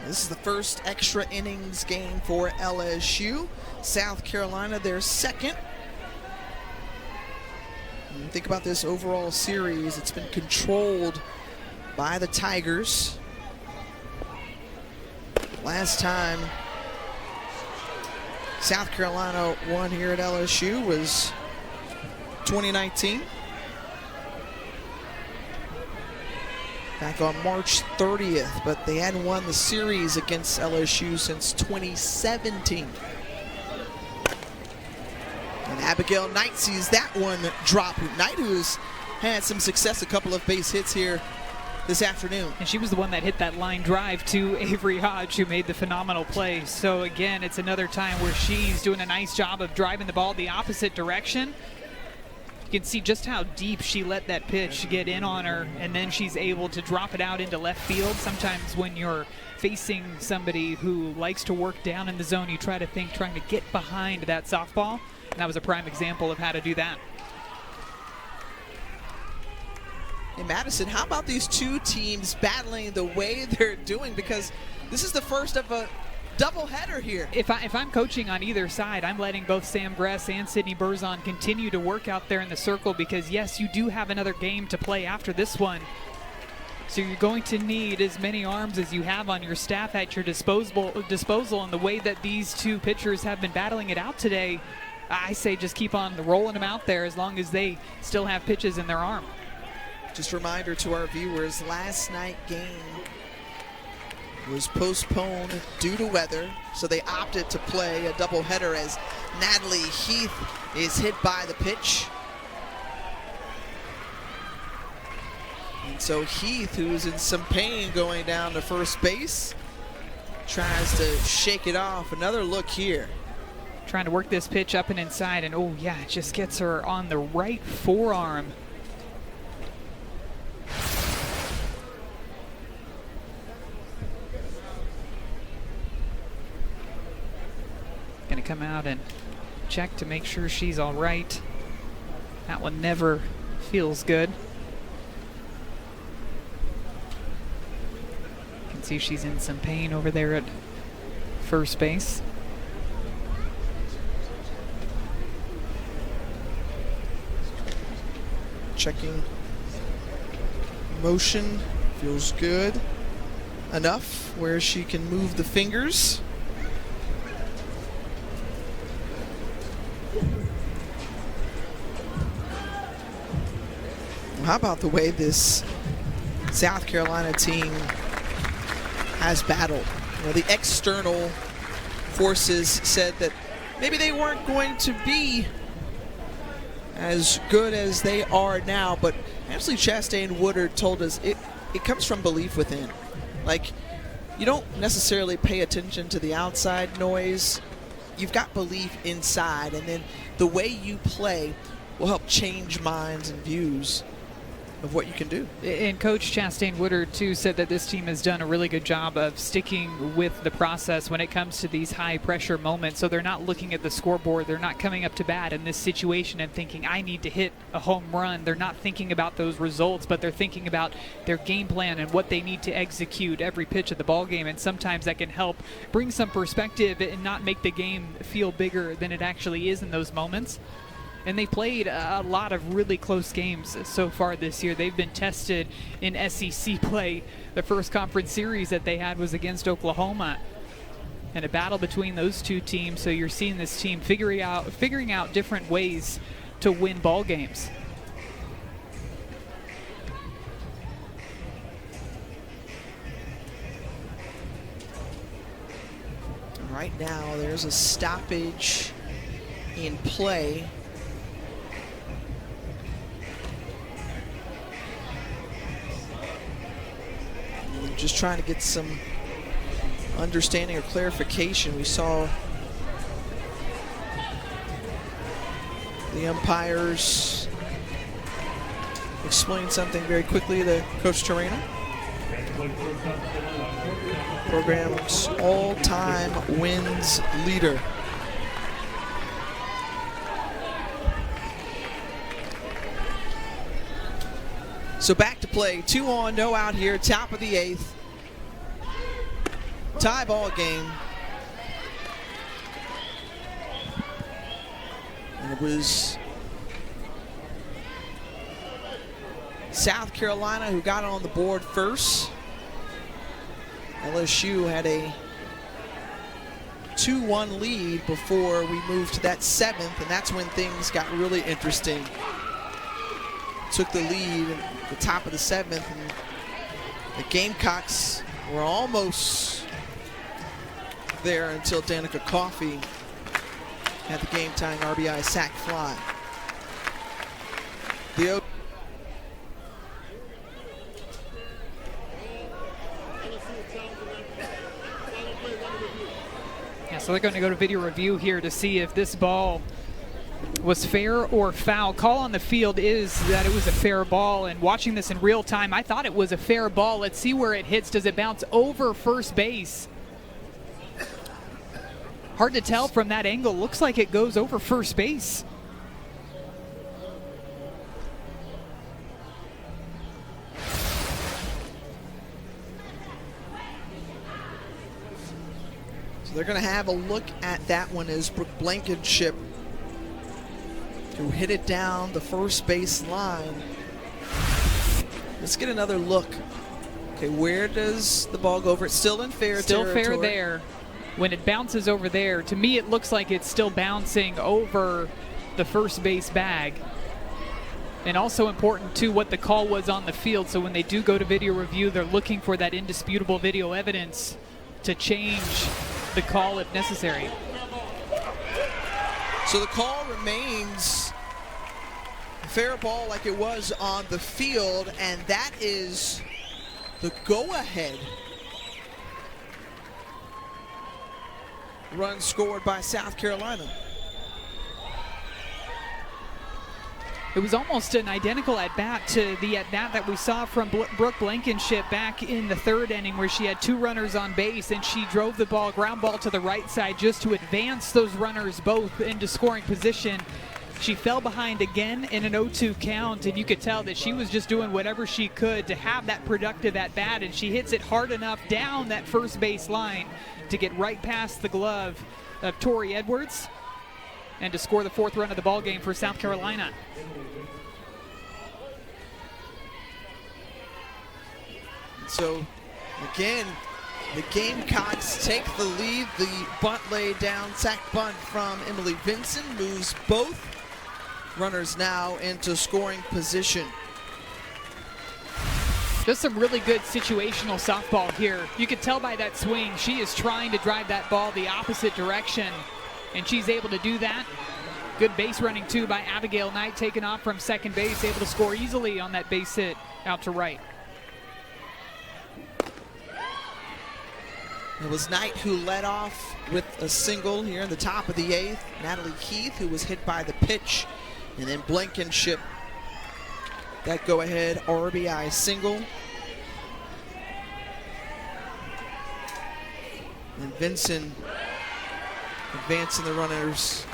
This is the first extra innings game for LSU. South Carolina, their second. And think about this overall series. It's been controlled by the Tigers. Last time South Carolina won here at LSU was 2019. Back on March 30th, but they hadn't won the series against LSU since 2017. And Abigail Knight sees that one drop. Knight, who's had some success, a couple of base hits here this afternoon. And she was the one that hit that line drive to Avery Hodge, who made the phenomenal play. So again, it's another time where she's doing a nice job of driving the ball the opposite direction. You can see just how deep she let that pitch get in on her, and then she's able to drop it out into left field. Sometimes when you're facing somebody who likes to work down in the zone, you try to think trying to get behind that softball, and that was a prime example of how to do that. Hey, Madison, how about these two teams battling the way they're doing? Because this is the first of a doubleheader here. If I'm coaching on either side, I'm letting both Sam Gress and Sydney Burzon continue to work out there in the circle, because yes, you do have another game to play after this one. So you're going to need as many arms as you have on your staff at your disposal. And the way that these two pitchers have been battling it out today, I say just keep on rolling them out there as long as they still have pitches in their arm. Just a reminder to our viewers, last night's game was postponed due to weather, so they opted to play a doubleheader as Natalie Heath is hit by the pitch. And so Heath, who's in some pain going down to first base, tries to shake it off. Another look here. Trying to work this pitch up and inside, and oh yeah, it just gets her on the right forearm. Going to come out and check to make sure she's all right. That one never feels good. You can see she's in some pain over there at first base. Checking motion, feels good enough where she can move the fingers. How about the way this South Carolina team has battled? You know, the external forces said that maybe they weren't going to be as good as they are now, but Ashley Chastain Woodard told us it comes from belief within. Like, you don't necessarily pay attention to the outside noise. You've got belief inside, and then the way you play will help change minds and views. of what you can do. And Coach Chastain Woodard, too, said that this team has done a really good job of sticking with the process when it comes to these high-pressure moments. So they're not looking at the scoreboard. They're not coming up to bat in this situation and thinking, I need to hit a home run. They're not thinking about those results, but they're thinking about their game plan and what they need to execute every pitch of the ball game. And sometimes that can help bring some perspective and not make the game feel bigger than it actually is in those moments. And they played a lot of really close games so far this year. They've been tested in SEC play. The first conference series that they had was against Oklahoma, and a battle between those two teams. So you're seeing this team figuring out different ways to win ball games. Right now, there's a stoppage in play. Just trying to get some understanding or clarification. We saw the umpires explain something very quickly to Coach Torina. Program's all-time wins leader. So back to play, 2 on, no out here, top of the 8th. Tie ball game. And it was South Carolina who got on the board first. LSU had a 2-1 lead before we moved to that 7th, and that's when things got really interesting. Took the lead at the top of the 7th, and the Gamecocks were almost there until Danica Coffee had the game-tying RBI sac fly. So they're going to go to video review here to see if this ball was fair or foul. Call on the field is that it was a fair ball, and watching this in real time, I thought it was a fair ball. Let's see where it hits. Does it bounce over first base? Hard to tell from that angle. Looks like it goes over first base. So they're going to have a look at that one as Brooke Blankenship, who hit it down the first base line. Let's get another look. Okay, where does the ball go over? It's still in fair territory. Still fair there. When it bounces over there, to me it looks like it's still bouncing over the first base bag. And also important too what the call was on the field. So when they do go to video review, they're looking for that indisputable video evidence to change the call if necessary. So the call remains fair ball like it was on the field, and that is the go-ahead run scored by South Carolina. It was almost an identical at-bat to the at-bat that we saw from Brooke Blankenship back in the 3rd inning, where she had 2 runners on base and she drove the ball, ground ball to the right side just to advance those runners both into scoring position. She fell behind again in an 0-2 count, and you could tell that she was just doing whatever she could to have that productive at-bat, and she hits it hard enough down that first base line to get right past the glove of Tori Edwards and to score the 4th run of the ball game for South Carolina. So, again, the Gamecocks take the lead. The bunt laid down, sack bunt from Emily Vinson, moves both runners now into scoring position. Just some really good situational softball here. You could tell by that swing, she is trying to drive that ball the opposite direction, and she's able to do that. Good base running too by Abigail Knight, taken off from second base, able to score easily on that base hit out to right. It was Knight who led off with a single here in the top of the 8th. Natalie Keith, who was hit by the pitch, and then Blankenship that go-ahead RBI single. And Vincent advancing the runners.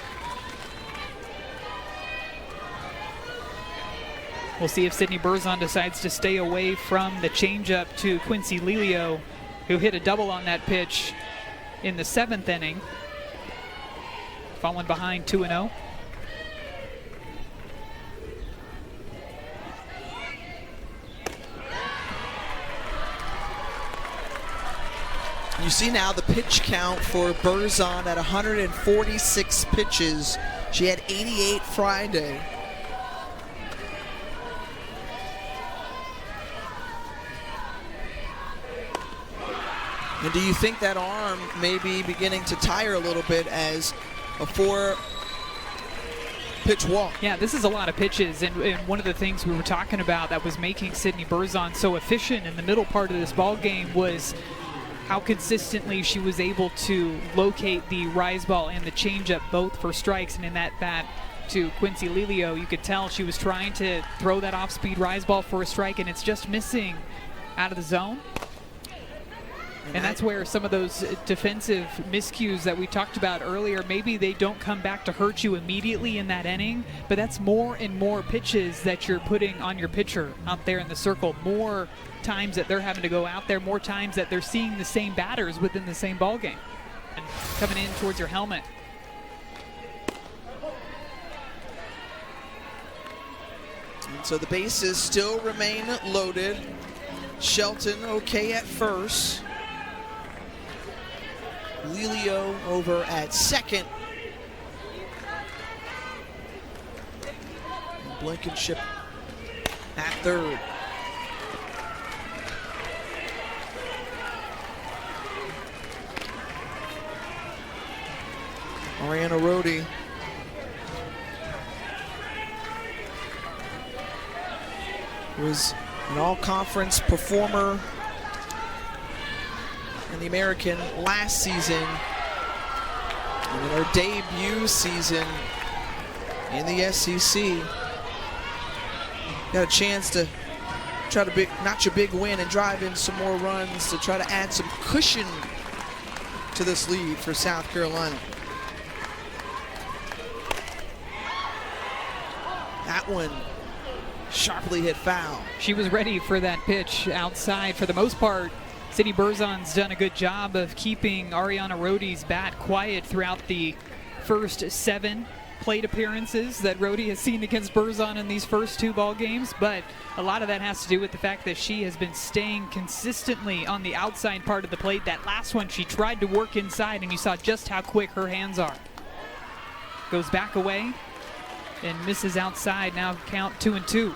We'll see if Sydney Berzon decides to stay away from the changeup to Quincy Lelio, who hit a double on that pitch in the 7th inning, falling behind 2-0. You see now the pitch count for Berzon at 146 pitches. She had 88 Friday. And do you think that arm may be beginning to tire a little bit as a 4-pitch walk? Yeah, this is a lot of pitches, and one of the things we were talking about that was making Sydney Berzon so efficient in the middle part of this ball game was how consistently she was able to locate the rise ball and the changeup both for strikes. And in that bat to Quincy Lelio, you could tell she was trying to throw that off-speed rise ball for a strike, and it's just missing out of the zone. And that's where some of those defensive miscues that we talked about earlier, maybe they don't come back to hurt you immediately in that inning, but that's more and more pitches that you're putting on your pitcher out there in the circle. More times that they're having to go out there, more times that they're seeing the same batters within the same ball game and coming in towards your helmet. And so the bases still remain loaded. Shelton okay at first. Lelio over at second. Blankenship at third. Mariana Rodi was an all-conference performer in the American last season, and in her debut season in the SEC. Got a chance to try to notch a big win and drive in some more runs to try to add some cushion to this lead for South Carolina. That one sharply hit foul. She was ready for that pitch outside for the most part. Sydney Berzon's done a good job of keeping Ariana Rodi's bat quiet throughout the first 7 plate appearances that Rodi has seen against Berzon in these first 2 ball games, but a lot of that has to do with the fact that she has been staying consistently on the outside part of the plate. That last one, she tried to work inside, and you saw just how quick her hands are. Goes back away and misses outside. Now count 2-2.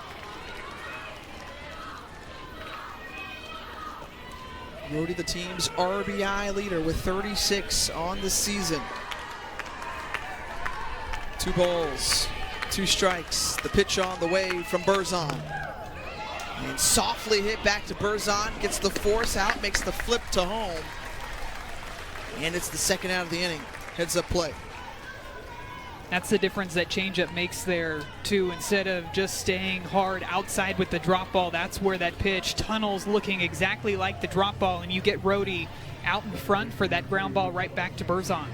Rodi, the team's RBI leader with 36 on the season. 2 balls, 2 strikes. The pitch on the way from Berzon. And softly hit back to Berzon, gets the force out, makes the flip to home. And it's the second out of the inning. Heads up play. That's the difference that changeup makes there, too. Instead of just staying hard outside with the drop ball, that's where that pitch tunnels looking exactly like the drop ball, and you get Rodi out in front for that ground ball right back to Berzon.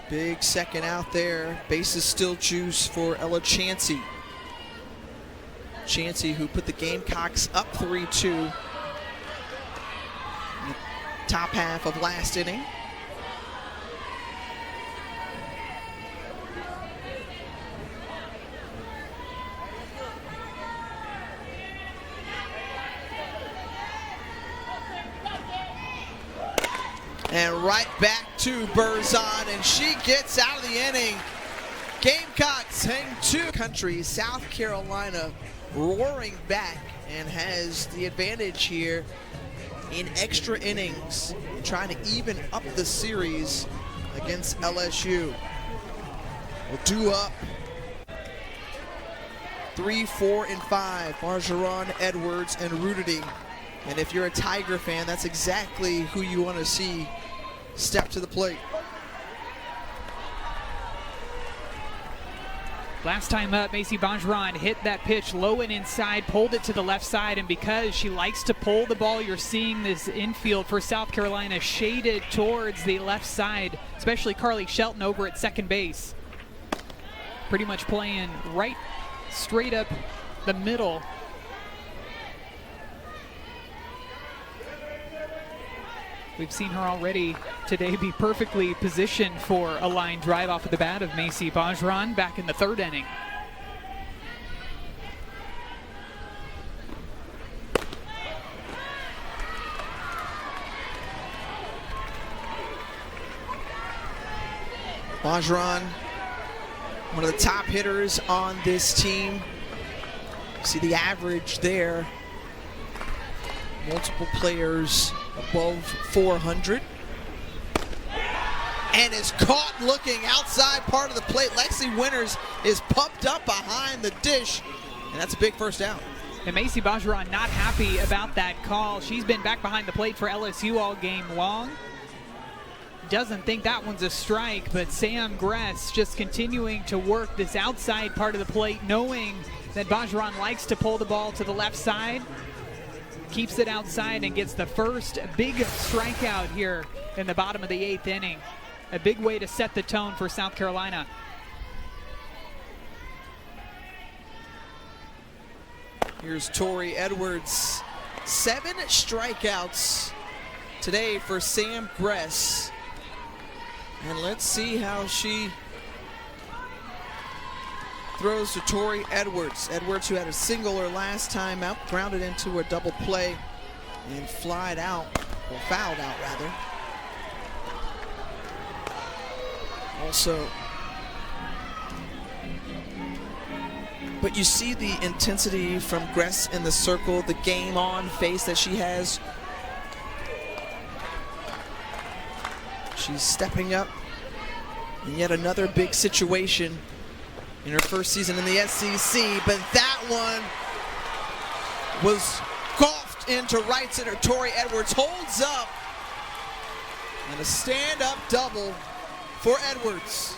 Big second out there. Bases still juice for Ella Chansey. Chansey, who put the Gamecocks up 3-2. Top half of last inning. And right back to Berzon, and she gets out of the inning. Gamecocks hang 2. Country, South Carolina roaring back and has the advantage here in extra innings, trying to even up the series against LSU. We'll do up 3, 4, and 5. Marjoran, Edwards, and Rudity. And if you're a Tiger fan, that's exactly who you want to see step to the plate. Last time up, Macy Bongeron hit that pitch low and inside, pulled it to the left side, and because she likes to pull the ball, you're seeing this infield for South Carolina shaded towards the left side, especially Carly Shelton over at second base. Pretty much playing right straight up the middle. We've seen her already today be perfectly positioned for a line drive off of the bat of Macy Bongeron back in the third inning. Bongeron, one of the top hitters on this team. See the average there. Multiple players above 400. And is caught looking outside part of the plate. Lexi Winters is pumped up behind the dish, and that's a big first down. And Macy Bongeron not happy about that call. She's been back behind the plate for LSU all game long. Doesn't think that one's a strike, but Sam Gress just continuing to work this outside part of the plate, knowing that Bongeron likes to pull the ball to the left side. Keeps it outside and gets the first big strikeout here in the bottom of the 8th inning. A big way to set the tone for South Carolina. Here's Tori Edwards. 7 strikeouts today for Sam Gress. And let's see how she throws to Tori Edwards. Edwards, who had a single her last time out, grounded into a double play and fouled out rather. Also, but you see the intensity from Gress in the circle, the game on face that she has. She's stepping up in yet another big situation in her first season in the SEC, but that one was golfed into right center. Tori Edwards holds up, and a stand-up double for Edwards.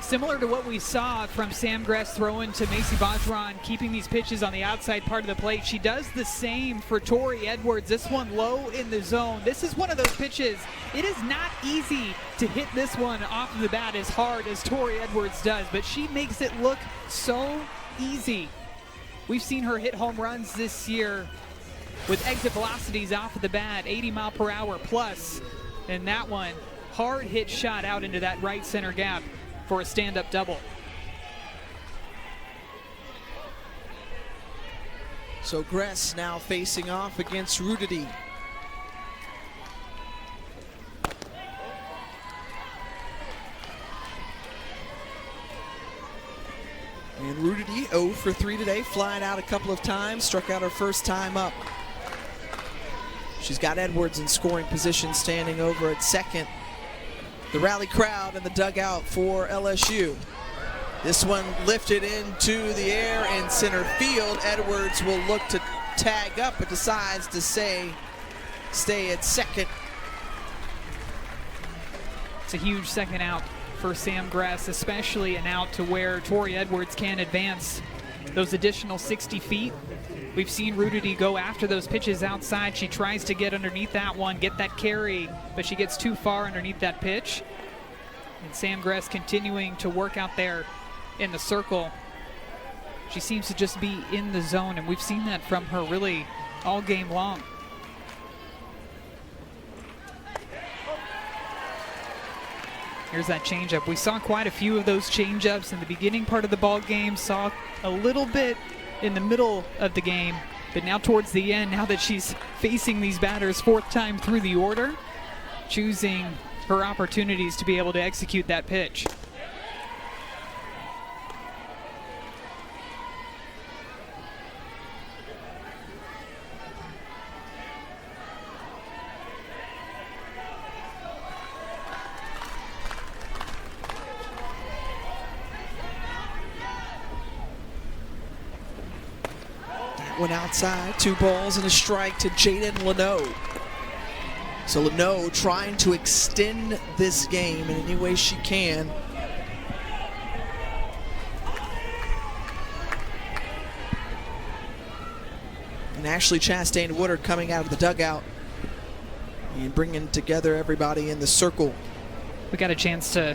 Similar to what we saw from Sam Gress throwing to Macy Bongeron, keeping these pitches on the outside part of the plate, she does the same for Tori Edwards. This one low in the zone. This is one of those pitches. It is not easy to hit this one off of the bat as hard as Tori Edwards does, but she makes it look so easy. We've seen her hit home runs this year with exit velocities off of the bat, 80 mile per hour plus, and that one, hard hit shot out into that right center gap for a stand-up double. So Gress now facing off against Rudity. And Rudity 0 for 3 today, flying out a couple of times, struck out her first time up. She's got Edwards in scoring position, standing over at second. The rally crowd in the dugout for LSU. This one lifted into the air in center field. Edwards will look to tag up, but decides to stay at second. It's a huge second out for Sam Gress, especially an out to where Tori Edwards can advance those additional 60 feet. We've seen Rudity go after those pitches outside. She tries to get underneath that one, get that carry, but she gets too far underneath that pitch. And Sam Gress continuing to work out there in the circle. She seems to just be in the zone, and we've seen that from her really all game long. Here's that changeup. We saw quite a few of those changeups in the beginning part of the ball game, saw a little bit in the middle of the game, but now towards the end, now that she's facing these batters 4th time through the order, choosing her opportunities to be able to execute that pitch. One outside, 2 balls and a strike to Jaden Leno. So Leno trying to extend this game in any way she can. and Ashley Chastain Woodard coming out of the dugout and bringing together everybody in the circle. We got a chance to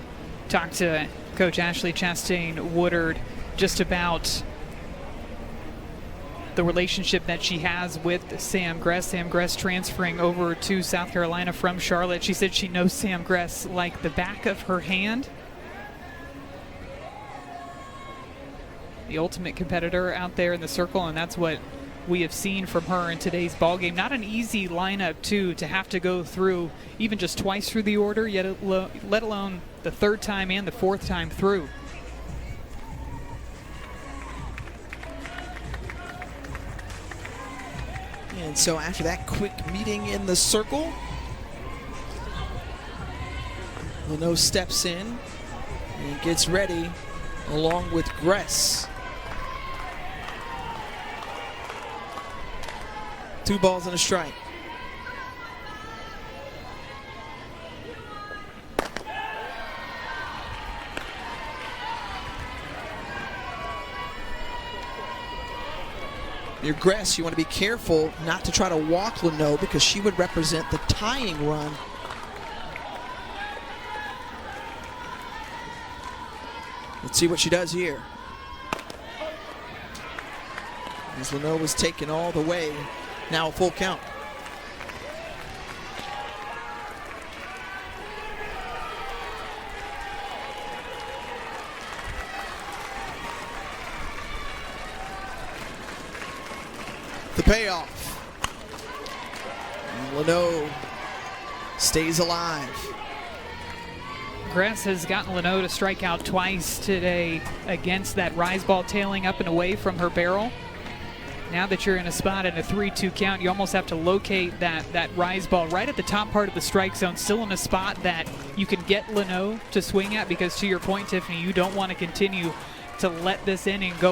talk to Coach Ashley Chastain Woodard just about the relationship that she has with Sam Gress. Sam Gress transferring over to South Carolina from Charlotte. She said she knows Sam Gress like the back of her hand. The ultimate competitor out there in the circle, and that's what we have seen from her in today's ball game. Not an easy lineup, too, to have to go through even just twice through the order, yet let alone the third time and the fourth time through. And so after that quick meeting in the circle, Leno steps in and gets ready along with Gress. 2 balls and a strike. Your Gress, you want to be careful not to try to walk Leno because she would represent the tying run. Let's see what she does here. As Leno was taken all the way, now a full count. The payoff. And Leno stays alive. Gress has gotten Leno to strike out twice today against that rise ball tailing up and away from her barrel. Now that you're in a spot in a 3-2 count, you almost have to locate that rise ball right at the top part of the strike zone, still in a spot that you can get Leno to swing at, because to your point, Tiffany, you don't want to continue to let this inning go